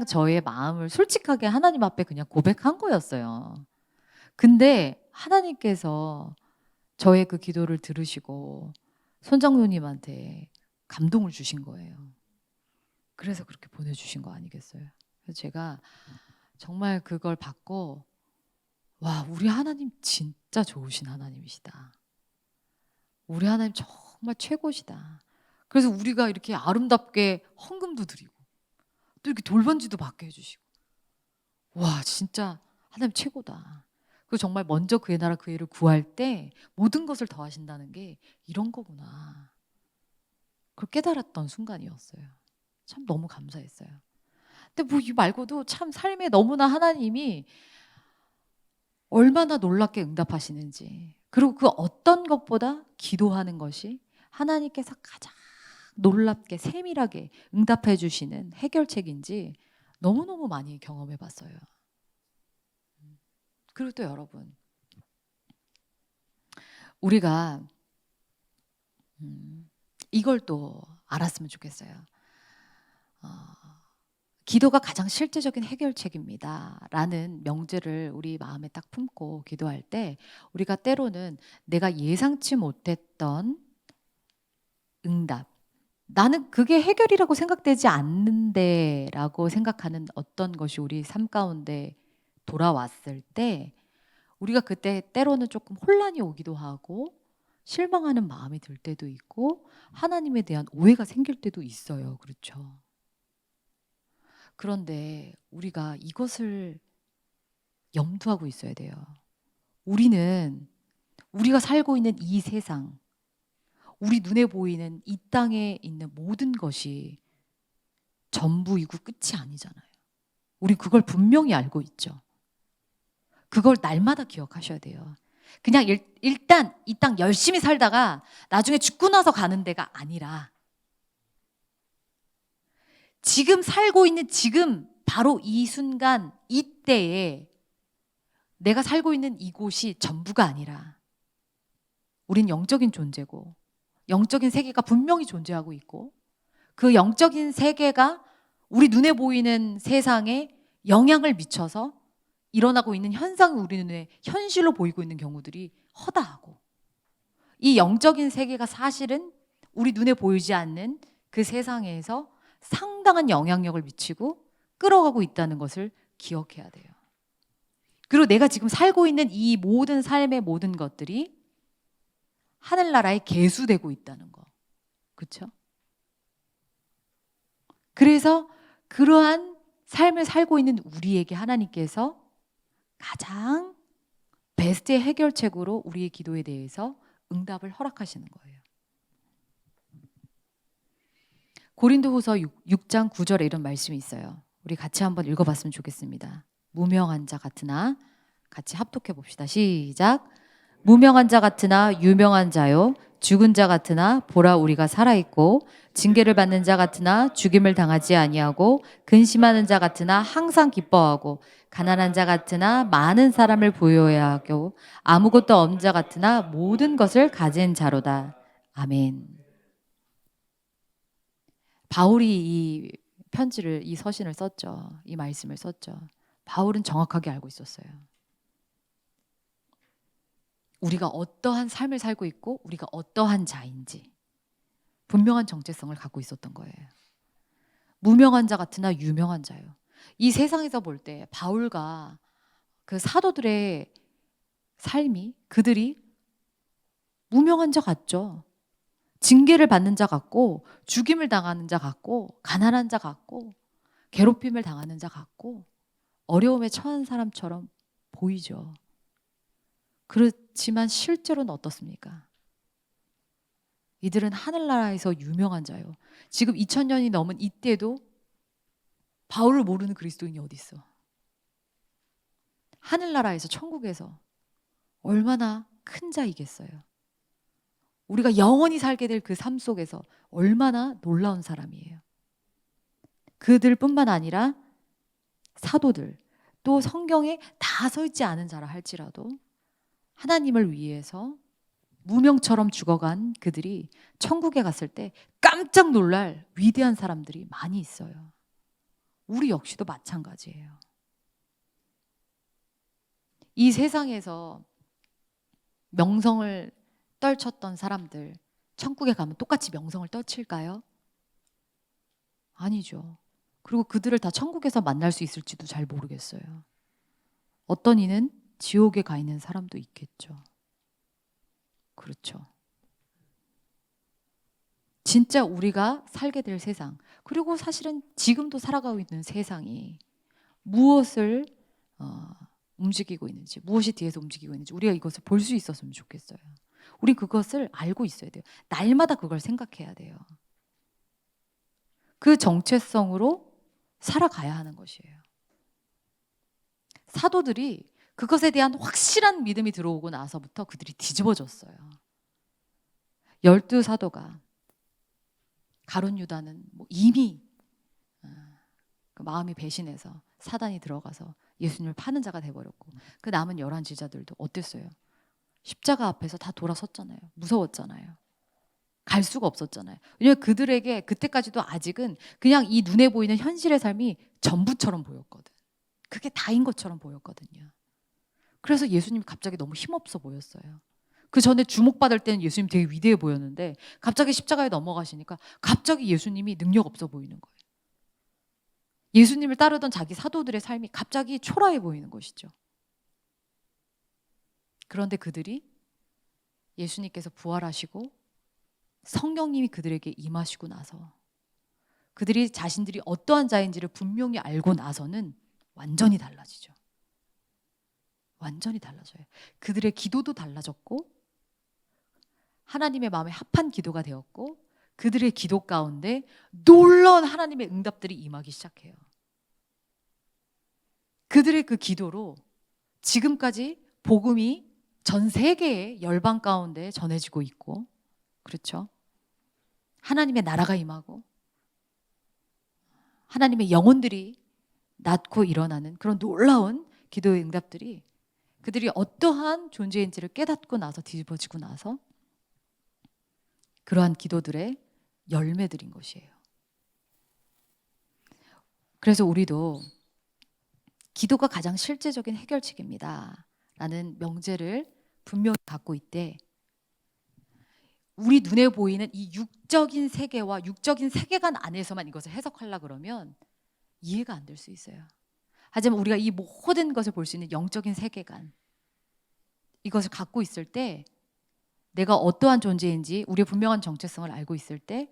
저의 마음을 솔직하게 하나님 앞에 그냥 고백한 거였어요. 근데 하나님께서 저의 그 기도를 들으시고 손장로님한테 감동을 주신 거예요. 그래서 그렇게 보내주신 거 아니겠어요? 그래서 제가 정말 그걸 받고 와 우리 하나님 진짜 좋으신 하나님이시다. 우리 하나님 정말 최고시다. 그래서 우리가 이렇게 아름답게 헌금도 드리고 또 이렇게 돌반지도 받게 해주시고 와 진짜 하나님 최고다. 그리고 정말 먼저 그의 나라 그의 의를 구할 때 모든 것을 더하신다는 게 이런 거구나. 그걸 깨달았던 순간이었어요. 참 너무 감사했어요. 근데 뭐 이 말고도 참 삶에 너무나 하나님이 얼마나 놀랍게 응답하시는지 그리고 그 어떤 것보다 기도하는 것이 하나님께서 가장 놀랍게 세밀하게 응답해 주시는 해결책인지 너무너무 많이 경험해 봤어요. 그리고 또 여러분 우리가 이걸 또 알았으면 좋겠어요. 기도가 가장 실제적인 해결책입니다 라는 명제를 우리 마음에 딱 품고 기도할 때 우리가 때로는 내가 예상치 못했던 응답 나는 그게 해결이라고 생각되지 않는데 라고 생각하는 어떤 것이 우리 삶 가운데 돌아왔을 때 우리가 그때 때로는 조금 혼란이 오기도 하고 실망하는 마음이 들 때도 있고 하나님에 대한 오해가 생길 때도 있어요. 그렇죠? 그런데 우리가 이것을 염두하고 있어야 돼요. 우리가 살고 있는 이 세상, 우리 눈에 보이는 이 땅에 있는 모든 것이 전부이고 끝이 아니잖아요. 우리 그걸 분명히 알고 있죠. 그걸 날마다 기억하셔야 돼요. 그냥 일단 이 땅 열심히 살다가 나중에 죽고 나서 가는 데가 아니라 지금 살고 있는 지금 바로 이 순간 이때에 내가 살고 있는 이곳이 전부가 아니라 우린 영적인 존재고 영적인 세계가 분명히 존재하고 있고 그 영적인 세계가 우리 눈에 보이는 세상에 영향을 미쳐서 일어나고 있는 현상이 우리 눈에 현실로 보이고 있는 경우들이 허다하고 이 영적인 세계가 사실은 우리 눈에 보이지 않는 그 세상에서 상당한 영향력을 미치고 끌어가고 있다는 것을 기억해야 돼요. 그리고 내가 지금 살고 있는 이 모든 삶의 모든 것들이 하늘나라에 계수되고 있다는 거. 그렇죠? 그래서 그러한 삶을 살고 있는 우리에게 하나님께서 가장 베스트의 해결책으로 우리의 기도에 대해서 응답을 허락하시는 거예요. 고린도후서 6장 9절에 이런 말씀이 있어요. 우리 같이 한번 읽어봤으면 좋겠습니다. 무명한 자 같으나 같이 합독해 봅시다. 시작. 무명한 자 같으나 유명한 자요 죽은 자 같으나 보라 우리가 살아있고 징계를 받는 자 같으나 죽임을 당하지 아니하고 근심하는 자 같으나 항상 기뻐하고 가난한 자 같으나 많은 사람을 부유해야 하고 아무것도 없는 자 같으나 모든 것을 가진 자로다. 아멘. 바울이 이 편지를 이 서신을 썼죠. 이 말씀을 썼죠. 바울은 정확하게 알고 있었어요. 우리가 어떠한 삶을 살고 있고 우리가 어떠한 자인지 분명한 정체성을 갖고 있었던 거예요. 무명한 자 같으나 유명한 자요. 이 세상에서 볼 때 바울과 그 사도들의 삶이 그들이 무명한 자 같죠. 징계를 받는 자 같고 죽임을 당하는 자 같고 가난한 자 같고 괴롭힘을 당하는 자 같고 어려움에 처한 사람처럼 보이죠. 그렇지만 실제로는 어떻습니까? 이들은 하늘나라에서 유명한 자요. 지금 2000년이 넘은 이때도 바울을 모르는 그리스도인이 어디 있어? 하늘나라에서 천국에서 얼마나 큰 자이겠어요. 우리가 영원히 살게 될 그 삶 속에서 얼마나 놀라운 사람이에요. 그들뿐만 아니라 사도들 또 성경에 다 서 있지 않은 자라 할지라도 하나님을 위해서 무명처럼 죽어간 그들이 천국에 갔을 때 깜짝 놀랄 위대한 사람들이 많이 있어요. 우리 역시도 마찬가지예요. 이 세상에서 명성을 떨쳤던 사람들 천국에 가면 똑같이 명성을 떨칠까요? 아니죠. 그리고 그들을 다 천국에서 만날 수 있을지도 잘 모르겠어요. 어떤 이는 지옥에 가 있는 사람도 있겠죠. 그렇죠. 진짜 우리가 살게 될 세상, 그리고 사실은 지금도 살아가고 있는 세상이 무엇을 움직이고 있는지, 무엇이 뒤에서 움직이고 있는지 우리가 이것을 볼 수 있었으면 좋겠어요. 우리 그것을 알고 있어야 돼요. 날마다 그걸 생각해야 돼요. 그 정체성으로 살아가야 하는 것이에요. 사도들이 그것에 대한 확실한 믿음이 들어오고 나서부터 그들이 뒤집어졌어요. 12사도가 가룟 유다는 이미 그 마음이 배신해서 사단이 들어가서 예수님을 파는 자가 돼버렸고 그 남은 11 제자들도 어땠어요? 십자가 앞에서 다 돌아섰잖아요. 무서웠잖아요. 갈 수가 없었잖아요. 왜냐하면 그들에게 그때까지도 아직은 그냥 이 눈에 보이는 현실의 삶이 전부처럼 보였거든. 그게 다인 것처럼 보였거든요. 그래서 예수님이 갑자기 너무 힘없어 보였어요. 그 전에 주목받을 때는 예수님 되게 위대해 보였는데 갑자기 십자가에 넘어가시니까 갑자기 예수님이 능력 없어 보이는 거예요. 예수님을 따르던 자기 사도들의 삶이 갑자기 초라해 보이는 것이죠. 그런데 그들이 예수님께서 부활하시고 성령님이 그들에게 임하시고 나서 그들이 자신들이 어떠한 자인지를 분명히 알고 나서는 완전히 달라지죠. 완전히 달라져요. 그들의 기도도 달라졌고 하나님의 마음에 합한 기도가 되었고 그들의 기도 가운데 놀라운 하나님의 응답들이 임하기 시작해요. 그들의 그 기도로 지금까지 복음이 전 세계의 열방 가운데 전해지고 있고, 그렇죠? 하나님의 나라가 임하고 하나님의 영혼들이 낳고 일어나는 그런 놀라운 기도의 응답들이 그들이 어떠한 존재인지를 깨닫고 나서 뒤집어지고 나서 그러한 기도들의 열매들인 것이에요. 그래서 우리도 기도가 가장 실제적인 해결책입니다 라는 명제를 분명히 갖고 있대. 우리 눈에 보이는 이 육적인 세계와 육적인 세계관 안에서만 이것을 해석하려고 그러면 이해가 안 될 수 있어요. 하지만 우리가 이 모든 것을 볼 수 있는 영적인 세계관, 이것을 갖고 있을 때 내가 어떠한 존재인지 우리의 분명한 정체성을 알고 있을 때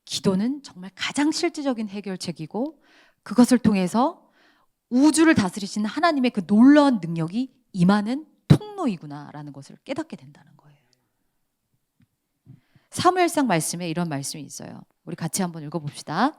기도는 정말 가장 실질적인 해결책이고 그것을 통해서 우주를 다스리시는 하나님의 그 놀라운 능력이 임하는 통로이구나라는 것을 깨닫게 된다는 거예요. 사무엘상 말씀에 이런 말씀이 있어요. 우리 같이 한번 읽어봅시다.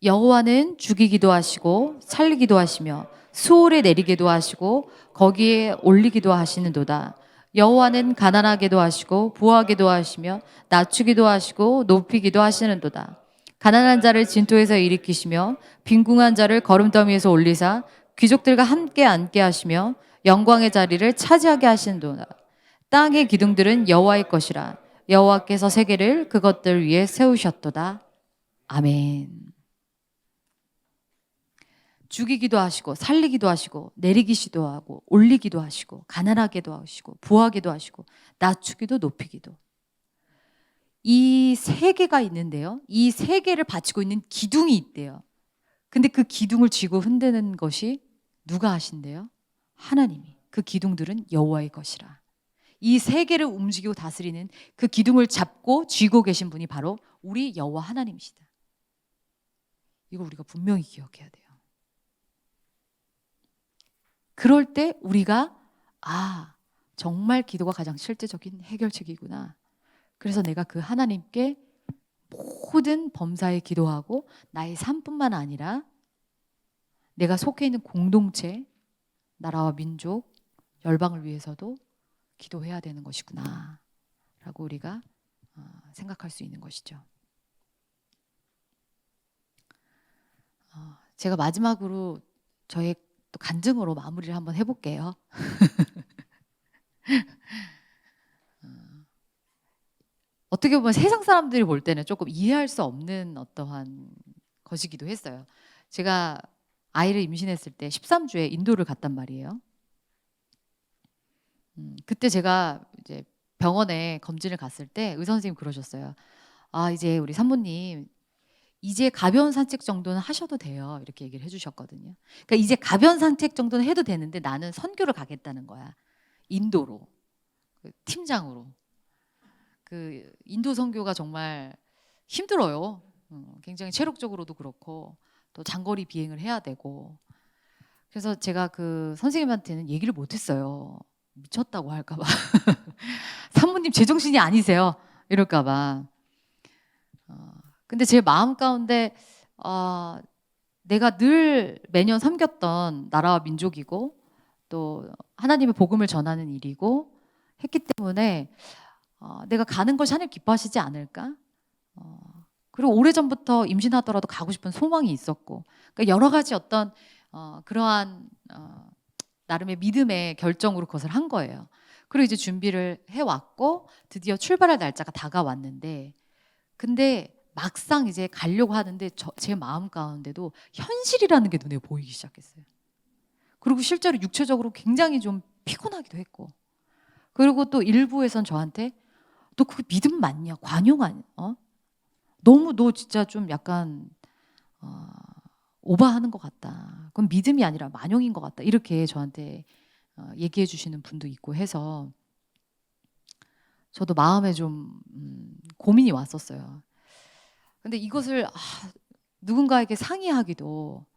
여호와는 죽이기도 하시고 살리기도 하시며 수월에 내리기도 하시고 거기에 올리기도 하시는도다. 여호와는 가난하게도 하시고 부하게도 하시며 낮추기도 하시고 높이기도 하시는도다. 가난한 자를 진토에서 일으키시며 빈궁한 자를 거름더미에서 올리사 귀족들과 함께 앉게 하시며 영광의 자리를 차지하게 하시는도다. 땅의 기둥들은 여호와의 것이라. 여호와께서 세계를 그것들 위에 세우셨도다. 아멘. 죽이기도 하시고 살리기도 하시고 내리기도 하고 올리기도 하시고 가난하게도 하시고 부하게도 하시고 낮추기도 높이기도. 이 세 개가 있는데요. 이 세 개를 바치고 있는 기둥이 있대요. 근데 그 기둥을 쥐고 흔드는 것이 누가 하신대요? 하나님이. 그 기둥들은 여호와의 것이라. 이 세 개를 움직이고 다스리는 그 기둥을 잡고 쥐고 계신 분이 바로 우리 여호와 하나님이시다. 이걸 우리가 분명히 기억해야 돼요. 그럴 때 우리가 정말 기도가 가장 실제적인 해결책이구나. 그래서 내가 그 하나님께 모든 범사에 기도하고 나의 삶뿐만 아니라 내가 속해 있는 공동체, 나라와 민족, 열방을 위해서도 기도해야 되는 것이구나 라고 우리가 생각할 수 있는 것이죠. 제가 마지막으로 저의 또 간증으로 마무리를 한번 해볼게요. 어떻게 보면 세상 사람들이 볼 때는 조금 이해할 수 없는 어떠한 것이기도 했어요. 제가 아이를 임신했을 때 13주에 인도를 갔단 말이에요. 그때 제가 이제 병원에 검진을 갔을 때 의사 선생님이 그러셨어요. 이제 우리 산모님 이제 가벼운 산책 정도는 하셔도 돼요. 이렇게 얘기를 해주셨거든요. 그러니까 이제 가벼운 산책 정도는 해도 되는데 나는 선교를 가겠다는 거야. 인도로. 팀장으로. 그 인도 선교가 정말 힘들어요. 굉장히 체력적으로도 그렇고 또 장거리 비행을 해야 되고. 그래서 제가 그 선생님한테는 얘기를 못했어요. 미쳤다고 할까 봐. 산모님 제정신이 아니세요. 이럴까 봐. 근데 제 마음 가운데 내가 늘 매년 섬겼던 나라와 민족이고 또 하나님의 복음을 전하는 일이고 했기 때문에 내가 가는 것이 하나님 기뻐하시지 않을까? 그리고 오래전부터 임신하더라도 가고 싶은 소망이 있었고 그러니까 여러 가지 어떤 그러한 나름의 믿음의 결정으로 그것을 한 거예요. 그리고 이제 준비를 해왔고 드디어 출발할 날짜가 다가왔는데 근데 막상 이제 가려고 하는데 제 마음 가운데도 현실이라는 게 눈에 보이기 시작했어요. 그리고 실제로 육체적으로 굉장히 좀 피곤하기도 했고 그리고 또 일부에선 저한테 너 그 믿음 맞냐? 관용 아니야? 너무 너 진짜 좀 약간 오버하는 것 같다. 그건 믿음이 아니라 만용인 것 같다. 이렇게 저한테 얘기해 주시는 분도 있고 해서 저도 마음에 좀 고민이 왔었어요. 근데 이것을 누군가에게 상의하기도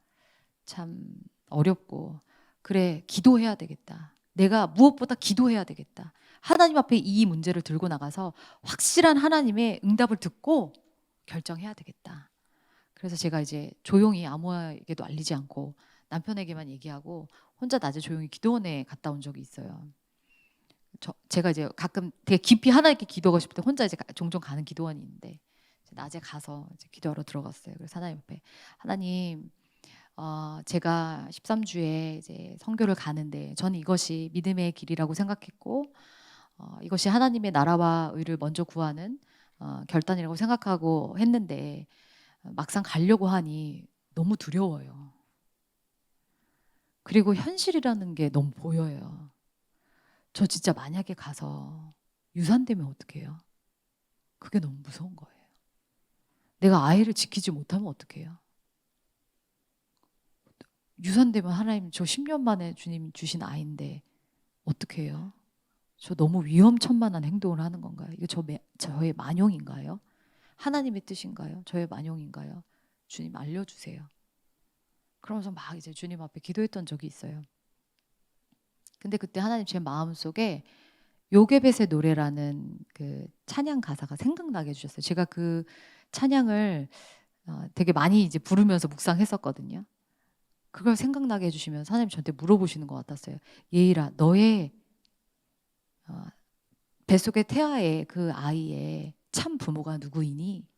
참 어렵고, 그래, 기도해야 되겠다. 내가 무엇보다 기도해야 되겠다. 하나님 앞에 이 문제를 들고 나가서 확실한 하나님의 응답을 듣고 결정해야 되겠다. 그래서 제가 이제 조용히 아무에게도 알리지 않고 남편에게만 얘기하고 혼자 낮에 조용히 기도원에 갔다 온 적이 있어요. 제가 이제 가끔 되게 깊이 하나님께 기도하고 싶을 때 혼자 이제 종종 가는 기도원이 있는데, 낮에 가서 이제 기도하러 들어갔어요. 그래서 하나님 앞에, 하나님, 제가 13주에 이제 선교를 가는데 저는 이것이 믿음의 길이라고 생각했고, 이것이 하나님의 나라와 의를 먼저 구하는 결단이라고 생각하고 했는데, 막상 가려고 하니 너무 두려워요. 그리고 현실이라는 게 너무 보여요. 저 진짜 만약에 가서 유산되면 어떡해요? 그게 너무 무서운 거예요. 내가 아이를 지키지 못하면 어떡해요? 유산되면 하나님, 저 10년 만에 주님 주신 아이인데 어떡해요? 저 너무 위험천만한 행동을 하는 건가요? 이거 저의 만용인가요? 하나님의 뜻인가요? 저의 만용인가요? 주님 알려주세요. 그러면서 막 이제 주님 앞에 기도했던 적이 있어요. 근데 그때 하나님 제 마음속에 요게벳의 노래라는 그 찬양 가사가 생각나게 해주셨어요. 제가 그 찬양을 되게 많이 이제 부르면서 묵상했었거든요. 그걸 생각나게 해주시면 하나님 저한테 물어보시는 것 같았어요. 예일아, 너의 뱃속의 태아의 그 아이의 참 부모가 누구이니?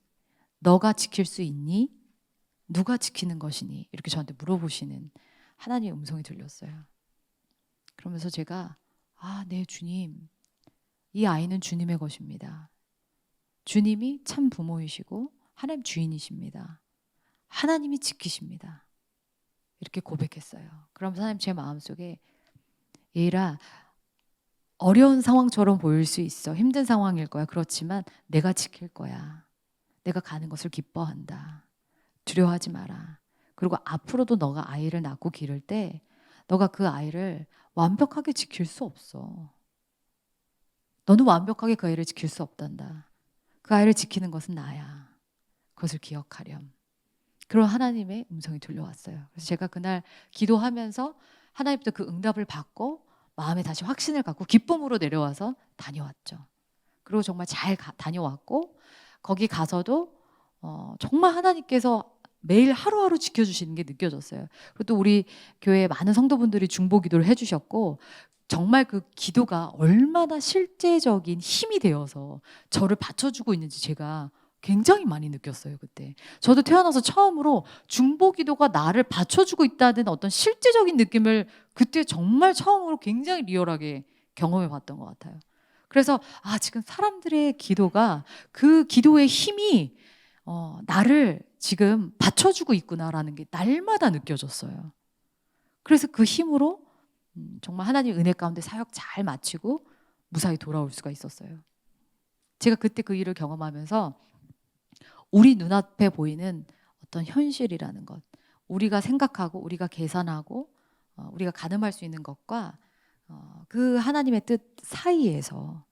너가 지킬 수 있니? 누가 지키는 것이니? 이렇게 저한테 물어보시는 하나님의 음성이 들렸어요. 그러면서 제가 네, 주님, 이 아이는 주님의 것입니다. 주님이 참 부모이시고 하나님 주인이십니다. 하나님이 지키십니다. 이렇게 고백했어요. 그러면서 하나님 제 마음속에, 예일아, 어려운 상황처럼 보일 수 있어. 힘든 상황일 거야. 그렇지만 내가 지킬 거야. 내가 가는 것을 기뻐한다. 두려워하지 마라. 그리고 앞으로도 너가 아이를 낳고 기를 때 너가 그 아이를 완벽하게 지킬 수 없어. 너는 완벽하게 그 아이를 지킬 수 없단다. 그 아이를 지키는 것은 나야. 그것을 기억하렴. 그런 하나님의 음성이 들려왔어요. 그래서 제가 그날 기도하면서 하나님부터 그 응답을 받고 마음에 다시 확신을 갖고 기쁨으로 내려와서 다녀왔죠. 그리고 정말 잘 다녀왔고, 거기 가서도 정말 하나님께서 매일 하루하루 지켜주시는 게 느껴졌어요. 그리고 또 우리 교회 많은 성도분들이 중보 기도를 해주셨고, 정말 그 기도가 얼마나 실제적인 힘이 되어서 저를 받쳐주고 있는지 제가 굉장히 많이 느꼈어요. 그때 저도 태어나서 처음으로 중보 기도가 나를 받쳐주고 있다는 어떤 실제적인 느낌을 그때 정말 처음으로 굉장히 리얼하게 경험해 봤던 것 같아요. 그래서 지금 사람들의 기도가, 그 기도의 힘이 나를 지금 받쳐주고 있구나라는 게 날마다 느껴졌어요. 그래서 그 힘으로 정말 하나님 은혜 가운데 사역 잘 마치고 무사히 돌아올 수가 있었어요. 제가 그때 그 일을 경험하면서 우리 눈앞에 보이는 어떤 현실이라는 것, 우리가 생각하고 우리가 계산하고 우리가 가늠할 수 있는 것과 그 하나님의 뜻 사이에서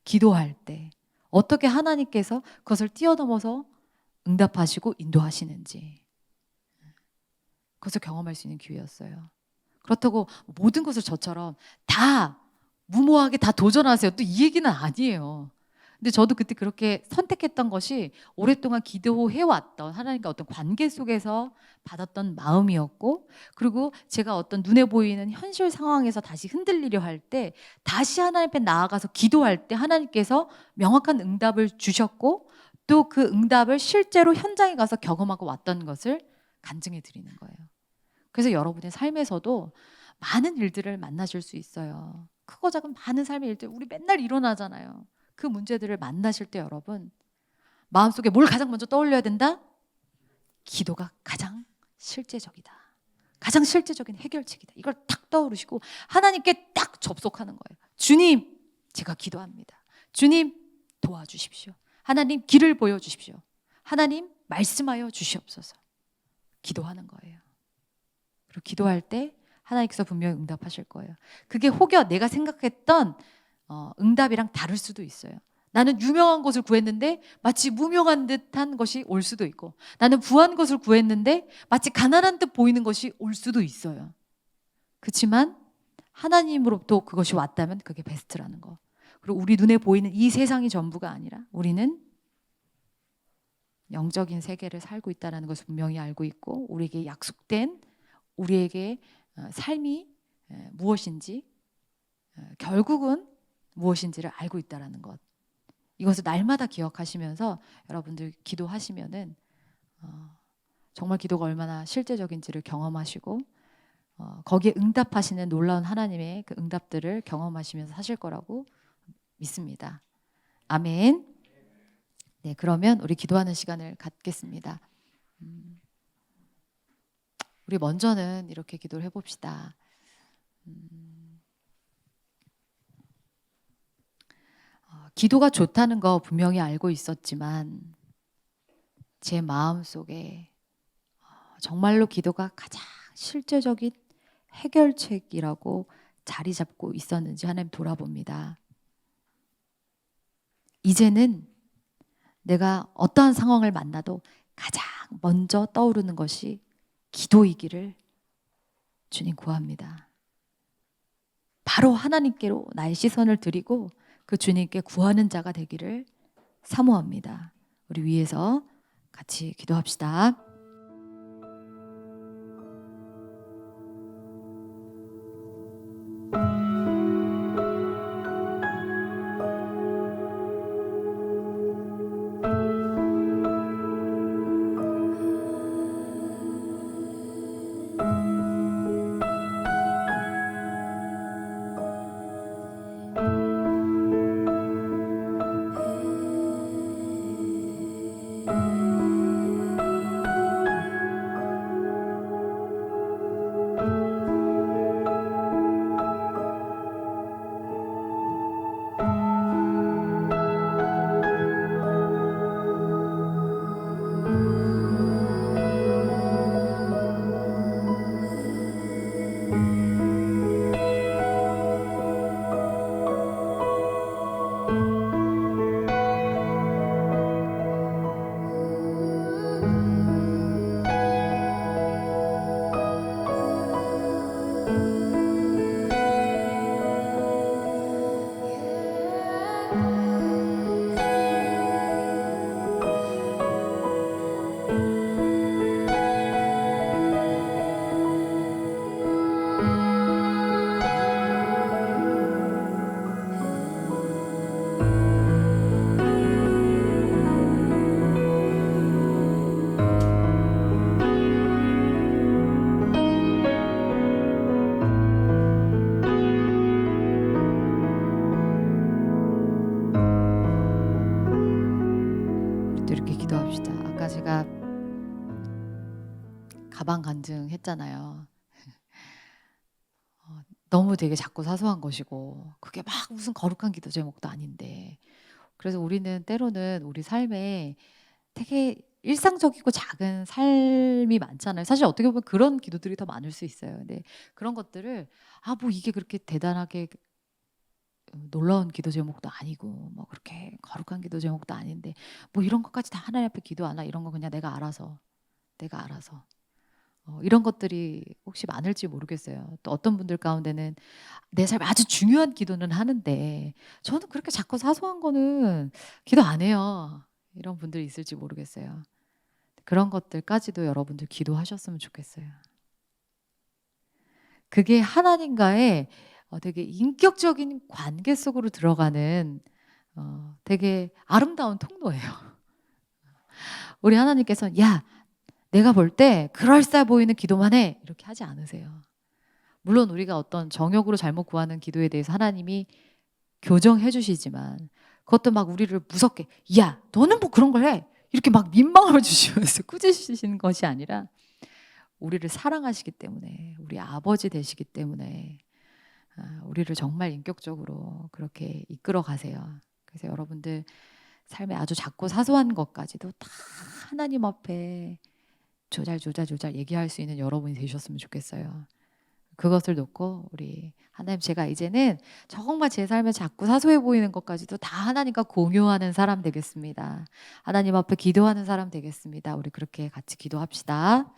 기도할 때 어떻게 하나님께서 그것을 뛰어넘어서 응답하시고 인도하시는지, 그것을 경험할 수 있는 기회였어요. 그렇다고 모든 것을 저처럼 다 무모하게 다 도전하세요, 또 이 얘기는 아니에요. 근데 저도 그때 그렇게 선택했던 것이 오랫동안 기도해왔던 하나님과 어떤 관계 속에서 받았던 마음이었고, 그리고 제가 어떤 눈에 보이는 현실 상황에서 다시 흔들리려 할 때 다시 하나님 앞에 나아가서 기도할 때 하나님께서 명확한 응답을 주셨고, 또 그 응답을 실제로 현장에 가서 경험하고 왔던 것을 간증해 드리는 거예요. 그래서 여러분의 삶에서도 많은 일들을 만나실 수 있어요. 크고 작은 많은 삶의 일들 우리 맨날 일어나잖아요. 그 문제들을 만나실 때 여러분, 마음속에 뭘 가장 먼저 떠올려야 된다? 기도가 가장 실제적이다. 가장 실제적인 해결책이다. 이걸 딱 떠오르시고 하나님께 딱 접속하는 거예요. 주님, 제가 기도합니다. 주님, 도와주십시오. 하나님, 길을 보여주십시오. 하나님, 말씀하여 주시옵소서. 기도하는 거예요. 그리고 기도할 때 하나님께서 분명히 응답하실 거예요. 그게 혹여 내가 생각했던 응답이랑 다를 수도 있어요. 나는 유명한 것을 구했는데 마치 무명한 듯한 것이 올 수도 있고, 나는 부한 것을 구했는데 마치 가난한 듯 보이는 것이 올 수도 있어요. 그렇지만 하나님으로부터 그것이 왔다면 그게 베스트라는 거. 그리고 우리 눈에 보이는 이 세상이 전부가 아니라 우리는 영적인 세계를 살고 있다는 것을 분명히 알고 있고, 우리에게 약속된 우리에게 삶이 무엇인지, 결국은 무엇인지를 알고 있다는 것. 이것을 날마다 기억하시면서 여러분들 기도하시면은 정말 기도가 얼마나 실제적인지를 경험하시고, 거기에 응답하시는 놀라운 하나님의 그 응답들을 경험하시면서 사실 거라고 믿습니다. 아멘. 네, 그러면 우리 기도하는 시간을 갖겠습니다. 우리 먼저는 이렇게 기도를 해봅시다. 기도가 좋다는 거 분명히 알고 있었지만 제 마음속에 정말로 기도가 가장 실제적인 해결책이라고 자리 잡고 있었는지 하나님 돌아봅니다. 이제는 내가 어떠한 상황을 만나도 가장 먼저 떠오르는 것이 기도이기를 주님 구합니다. 바로 하나님께로 나의 시선을 드리고 그 주님께 구하는 자가 되기를 사모합니다. 우리 위에서 같이 기도합시다. 이렇게 기도합시다. 아까 제가 가방 간증했잖아요. 너무 되게 작고 사소한 것이고 그게 막 무슨 거룩한 기도 제목도 아닌데, 그래서 우리는 때로는 우리 삶에 되게 일상적이고 작은 삶이 많잖아요. 사실 어떻게 보면 그런 기도들이 더 많을 수 있어요. 근데 그런 것들을 뭐 이게 그렇게 대단하게 놀라운 기도 제목도 아니고 뭐 그렇게 거룩한 기도 제목도 아닌데 뭐 이런 것까지 다 하나님 앞에 기도하나, 이런 거 그냥 내가 알아서 이런 것들이 혹시 많을지 모르겠어요. 또 어떤 분들 가운데는 내 삶에 아주 중요한 기도는 하는데 저는 그렇게 작고 사소한 거는 기도 안 해요, 이런 분들이 있을지 모르겠어요. 그런 것들까지도 여러분들 기도하셨으면 좋겠어요. 그게 하나님과의 되게 인격적인 관계 속으로 들어가는 되게 아름다운 통로예요. 우리 하나님께서 야, 내가 볼 때 그럴싸해 보이는 기도만 해, 이렇게 하지 않으세요. 물론 우리가 어떤 정욕으로 잘못 구하는 기도에 대해서 하나님이 교정해 주시지만 그것도 막 우리를 무섭게 야, 너는 뭐 그런 걸 해, 이렇게 막 민망을 주시면서 꾸짖으시는 것이 아니라 우리를 사랑하시기 때문에, 우리 아버지 되시기 때문에 우리를 정말 인격적으로 그렇게 이끌어 가세요. 그래서 여러분들 삶에 아주 작고 사소한 것까지도 다 하나님 앞에 조잘 얘기할 수 있는 여러분이 되셨으면 좋겠어요. 그것을 놓고 우리 하나님, 제가 이제는 정말 제 삶에 자꾸 사소해 보이는 것까지도 다 하나님과 공유하는 사람 되겠습니다. 하나님 앞에 기도하는 사람 되겠습니다. 우리 그렇게 같이 기도합시다.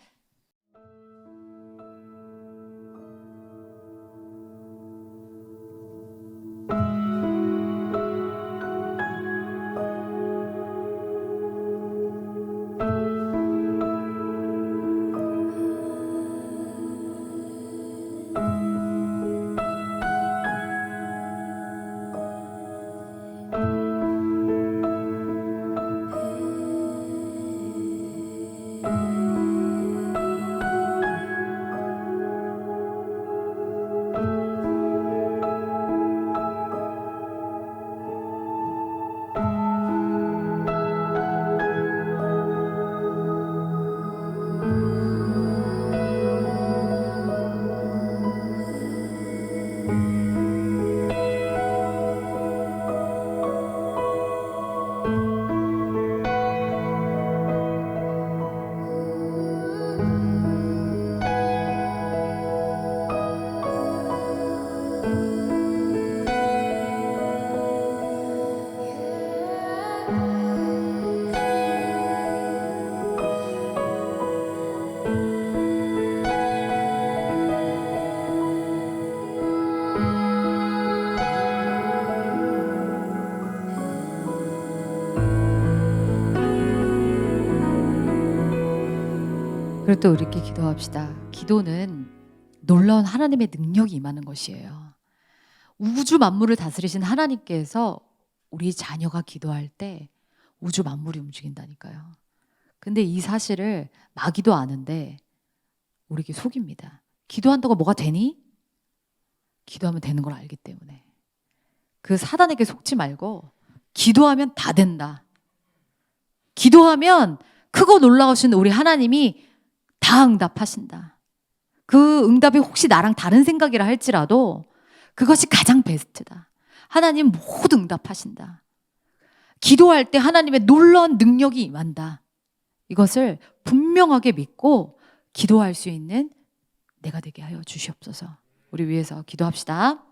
그리고 또 우리께 기도합시다. 기도는 놀라운 하나님의 능력이 임하는 것이에요. 우주 만물을 다스리신 하나님께서 우리 자녀가 기도할 때 우주 만물이 움직인다니까요. 근데 이 사실을 마귀도 아는데 우리에게 속입니다. 기도한다고 뭐가 되니? 기도하면 되는 걸 알기 때문에. 그 사단에게 속지 말고 기도하면 다 된다. 기도하면 크고 놀라우신 우리 하나님이 다 응답하신다. 그 응답이 혹시 나랑 다른 생각이라 할지라도 그것이 가장 베스트다. 하나님 모두 응답하신다. 기도할 때 하나님의 놀라운 능력이 임한다. 이것을 분명하게 믿고 기도할 수 있는 내가 되게 하여 주시옵소서. 우리 위해서 기도합시다.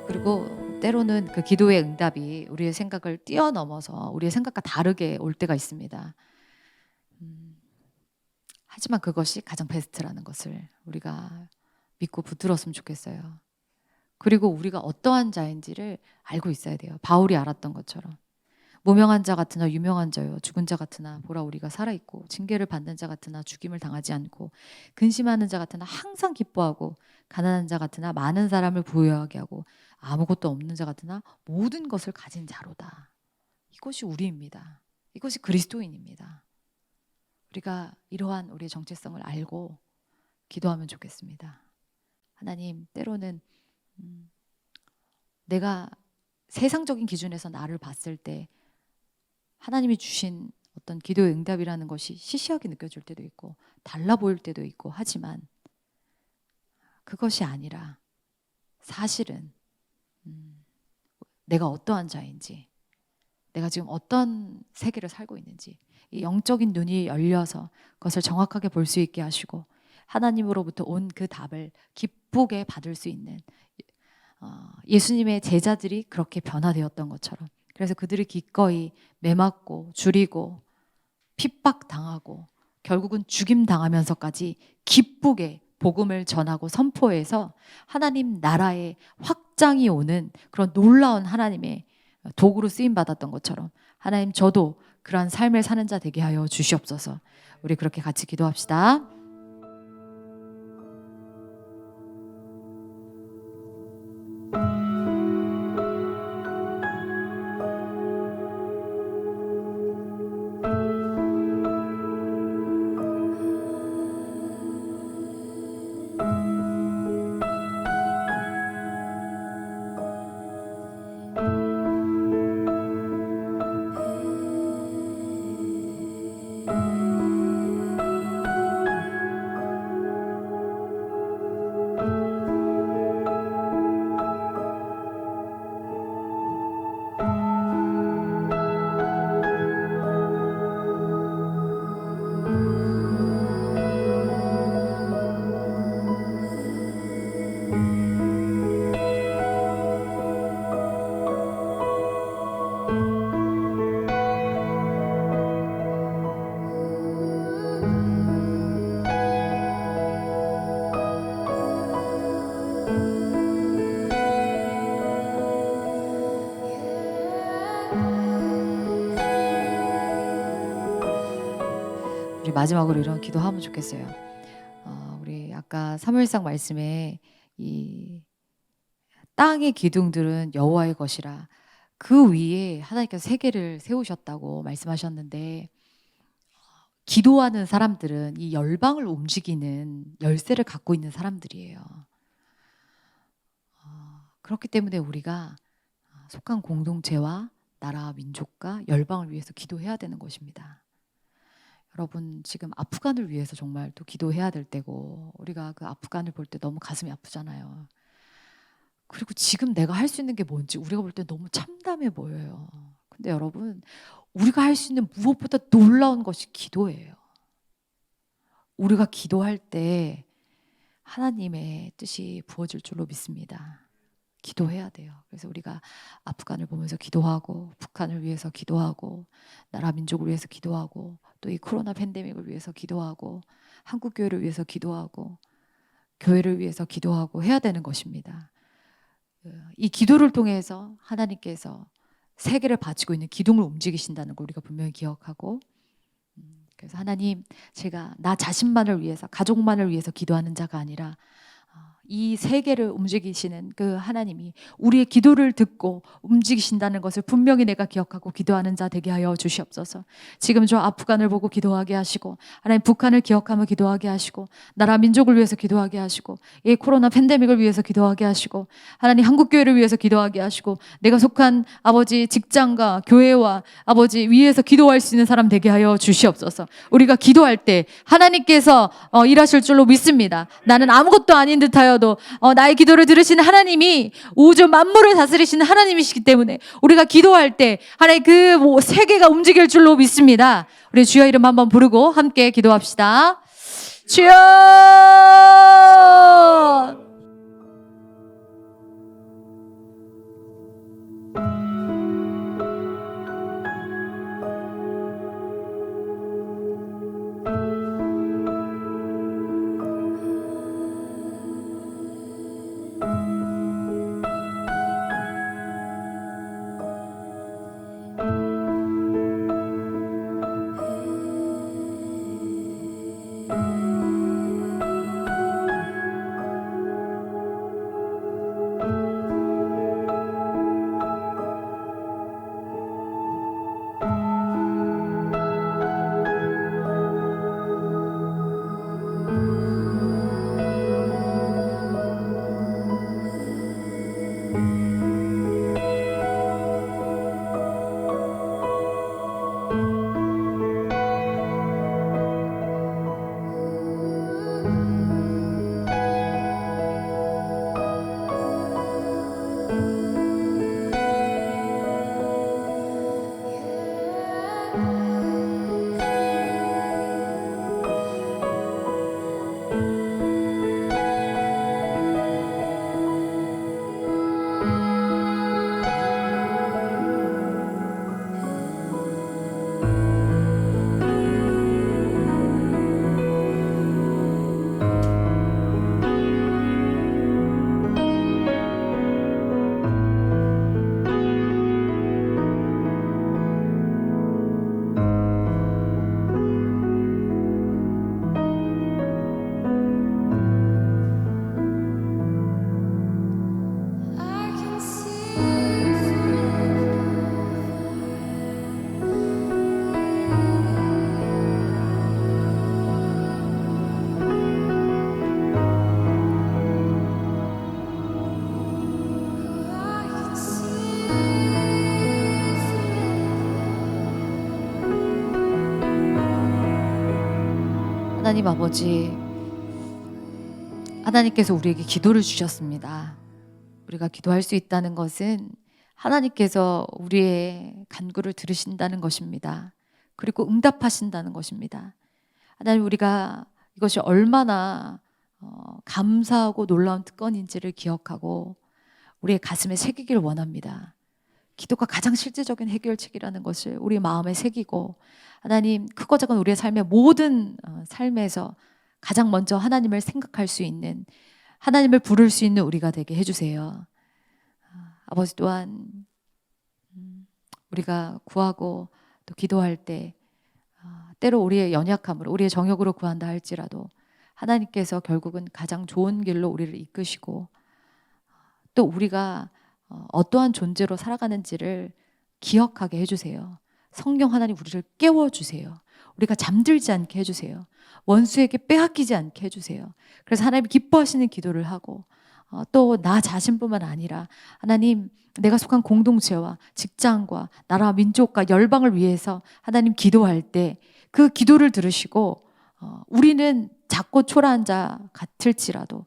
그리고 때로는 그 기도의 응답이 우리의 생각을 뛰어넘어서 우리의 생각과 다르게 올 때가 있습니다. 하지만 그것이 가장 베스트라는 것을 우리가 믿고 붙들었으면 좋겠어요. 그리고 우리가 어떠한 자인지를 알고 있어야 돼요. 바울이 알았던 것처럼. 무명한 자 같으나 유명한 자요, 죽은 자 같으나 보라 우리가 살아있고, 징계를 받는 자 같으나 죽임을 당하지 않고, 근심하는 자 같으나 항상 기뻐하고, 가난한 자 같으나 많은 사람을 부유하게 하고, 아무것도 없는 자 같으나 모든 것을 가진 자로다. 이것이 우리입니다. 이것이 그리스도인입니다. 우리가 이러한 우리의 정체성을 알고 기도하면 좋겠습니다. 하나님, 때로는 내가 세상적인 기준에서 나를 봤을 때 하나님이 주신 어떤 기도의 응답이라는 것이 시시하게 느껴질 때도 있고 달라 보일 때도 있고 하지만 그것이 아니라 사실은 내가 어떠한 자인지, 내가 지금 어떤 세계를 살고 있는지 이 영적인 눈이 열려서 그것을 정확하게 볼 수 있게 하시고, 하나님으로부터 온 그 답을 기쁘게 받을 수 있는 예수님의 제자들이 그렇게 변화되었던 것처럼, 그래서 그들이 기꺼이 매맞고 줄이고 핍박당하고 결국은 죽임당하면서까지 기쁘게 복음을 전하고 선포해서 하나님 나라의 확장이 오는 그런 놀라운 하나님의 도구로 쓰임받았던 것처럼, 하나님 저도 그러한 삶을 사는 자 되게 하여 주시옵소서. 우리 그렇게 같이 기도합시다. 우리 마지막으로 이런 기도하면 좋겠어요. 우리 아까 사무엘상 말씀에 이 땅의 기둥들은 여호와의 것이라, 그 위에 하나님께서 세계를 세우셨다고 말씀하셨는데, 기도하는 사람들은 이 열방을 움직이는 열쇠를 갖고 있는 사람들이에요. 그렇기 때문에 우리가 속한 공동체와 나라와 민족과 열방을 위해서 기도해야 되는 것입니다. 여러분, 지금 아프간을 위해서 정말 또 기도해야 될 때고, 우리가 그 아프간을 볼 때 너무 가슴이 아프잖아요. 그리고 지금 내가 할 수 있는 게 뭔지 우리가 볼 때 너무 참담해 보여요. 근데 여러분, 우리가 할 수 있는 무엇보다 놀라운 것이 기도예요. 우리가 기도할 때 하나님의 뜻이 부어질 줄로 믿습니다. 기도해야 돼요. 그래서 우리가 아프간을 보면서 기도하고, 북한을 위해서 기도하고, 나라 민족을 위해서 기도하고, 또 이 코로나 팬데믹을 위해서 기도하고, 한국 교회를 위해서 기도하고, 교회를 위해서 기도하고 해야 되는 것입니다. 이 기도를 통해서 하나님께서 세계를 바치고 있는 기둥을 움직이신다는 걸 우리가 분명히 기억하고, 그래서 하나님, 제가 나 자신만을 위해서, 가족만을 위해서 기도하는 자가 아니라 이 세계를 움직이시는 그 하나님이 우리의 기도를 듣고 움직이신다는 것을 분명히 내가 기억하고 기도하는 자 되게 하여 주시옵소서. 지금 저 아프간을 보고 기도하게 하시고, 하나님 북한을 기억하며 기도하게 하시고, 나라 민족을 위해서 기도하게 하시고, 이 코로나 팬데믹을 위해서 기도하게 하시고, 하나님 한국교회를 위해서 기도하게 하시고, 내가 속한 아버지 직장과 교회와 아버지 위에서 기도할 수 있는 사람 되게 하여 주시옵소서. 우리가 기도할 때 하나님께서 일하실 줄로 믿습니다. 나는 아무것도 아닌 듯하여도 나의 기도를 들으시는 하나님이 우주 만물을 다스리시는 하나님이시기 때문에 우리가 기도할 때 하나님 그 세계가 움직일 줄로 믿습니다. 우리 주여 이름 한번 부르고 함께 기도합시다. 주여! 하나님 아버지, 하나님께서 우리에게 기도를 주셨습니다. 우리가 기도할 수 있다는 것은 하나님께서 우리의 간구를 들으신다는 것입니다. 그리고 응답하신다는 것입니다. 하나님, 우리가 이것이 얼마나 감사하고 놀라운 특권인지를 기억하고 우리의 가슴에 새기길 원합니다. 기도가 가장 실제적인 해결책이라는 것을 우리 마음에 새기고, 하나님, 크고 작은 우리의 삶의 모든 삶에서 가장 먼저 하나님을 생각할 수 있는, 하나님을 부를 수 있는 우리가 되게 해주세요. 아버지, 또한 우리가 구하고 또 기도할 때 때로 우리의 연약함으로, 우리의 정욕으로 구한다 할지라도 하나님께서 결국은 가장 좋은 길로 우리를 이끄시고, 또 우리가 어떠한 존재로 살아가는지를 기억하게 해주세요. 성령 하나님, 우리를 깨워주세요. 우리가 잠들지 않게 해주세요. 원수에게 빼앗기지 않게 해주세요. 그래서 하나님 기뻐하시는 기도를 하고, 또 나 자신뿐만 아니라 하나님, 내가 속한 공동체와 직장과 나라와 민족과 열방을 위해서 하나님 기도할 때 그 기도를 들으시고, 우리는 작고 초라한 자 같을지라도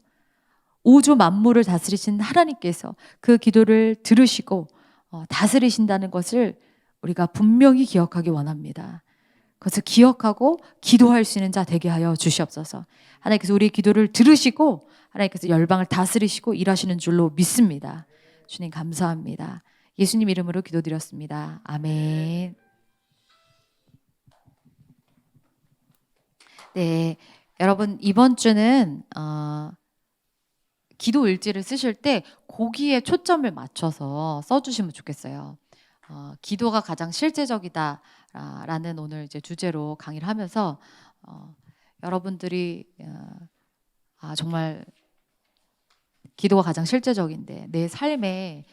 우주 만물을 다스리신 하나님께서 그 기도를 들으시고 다스리신다는 것을 우리가 분명히 기억하기 원합니다. 그것을 기억하고 기도할 수 있는 자 되게 하여 주시옵소서. 하나님께서 우리의 기도를 들으시고 하나님께서 열방을 다스리시고 일하시는 줄로 믿습니다. 주님 감사합니다. 예수님 이름으로 기도드렸습니다. 아멘. 네, 여러분, 이번 주는 기도 일지를 쓰실 때 거기에 초점을 맞춰서 써주시면 좋겠어요. 기도가 가장 실제적이다라는 오늘 이제 주제로 강의를 하면서 여러분들이 정말 기도가 가장 실제적인데, 내 삶의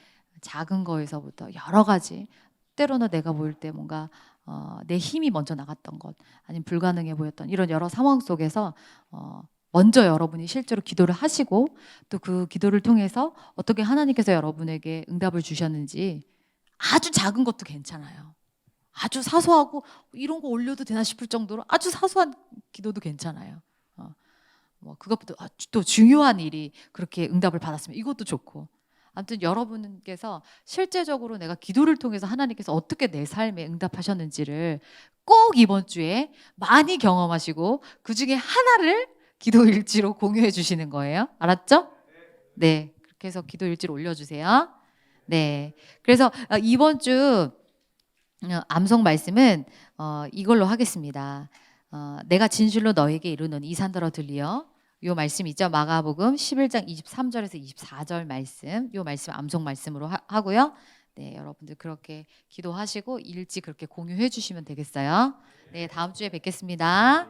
작은 거에서부터 여러 가지, 때로는 내가 보일 때 뭔가 내 힘이 먼저 나갔던 것, 아니면 불가능해 보였던 이런 여러 상황 속에서 먼저 여러분이 실제로 기도를 하시고, 또 그 기도를 통해서 어떻게 하나님께서 여러분에게 응답을 주셨는지, 아주 작은 것도 괜찮아요. 아주 사소하고 이런 거 올려도 되나 싶을 정도로 아주 사소한 기도도 괜찮아요. 뭐 그것보다 또 중요한 일이 그렇게 응답을 받았으면 이것도 좋고, 아무튼 여러분께서 실제적으로 내가 기도를 통해서 하나님께서 어떻게 내 삶에 응답하셨는지를 꼭 이번 주에 많이 경험하시고 그 중에 하나를 기도 일지로 공유해 주시는 거예요. 알았죠? 네, 그렇게 해서 기도 일지를 올려주세요. 네, 그래서 이번 주 암송 말씀은 이걸로 하겠습니다. 내가 진실로 너에게 이르노니 이 산더러 들리어. 요 말씀 있죠? 마가복음 11장 23절에서 24절 말씀. 요 말씀 암송 말씀으로 하고요. 네, 여러분들 그렇게 기도하시고 일지 그렇게 공유해 주시면 되겠어요. 네, 다음 주에 뵙겠습니다.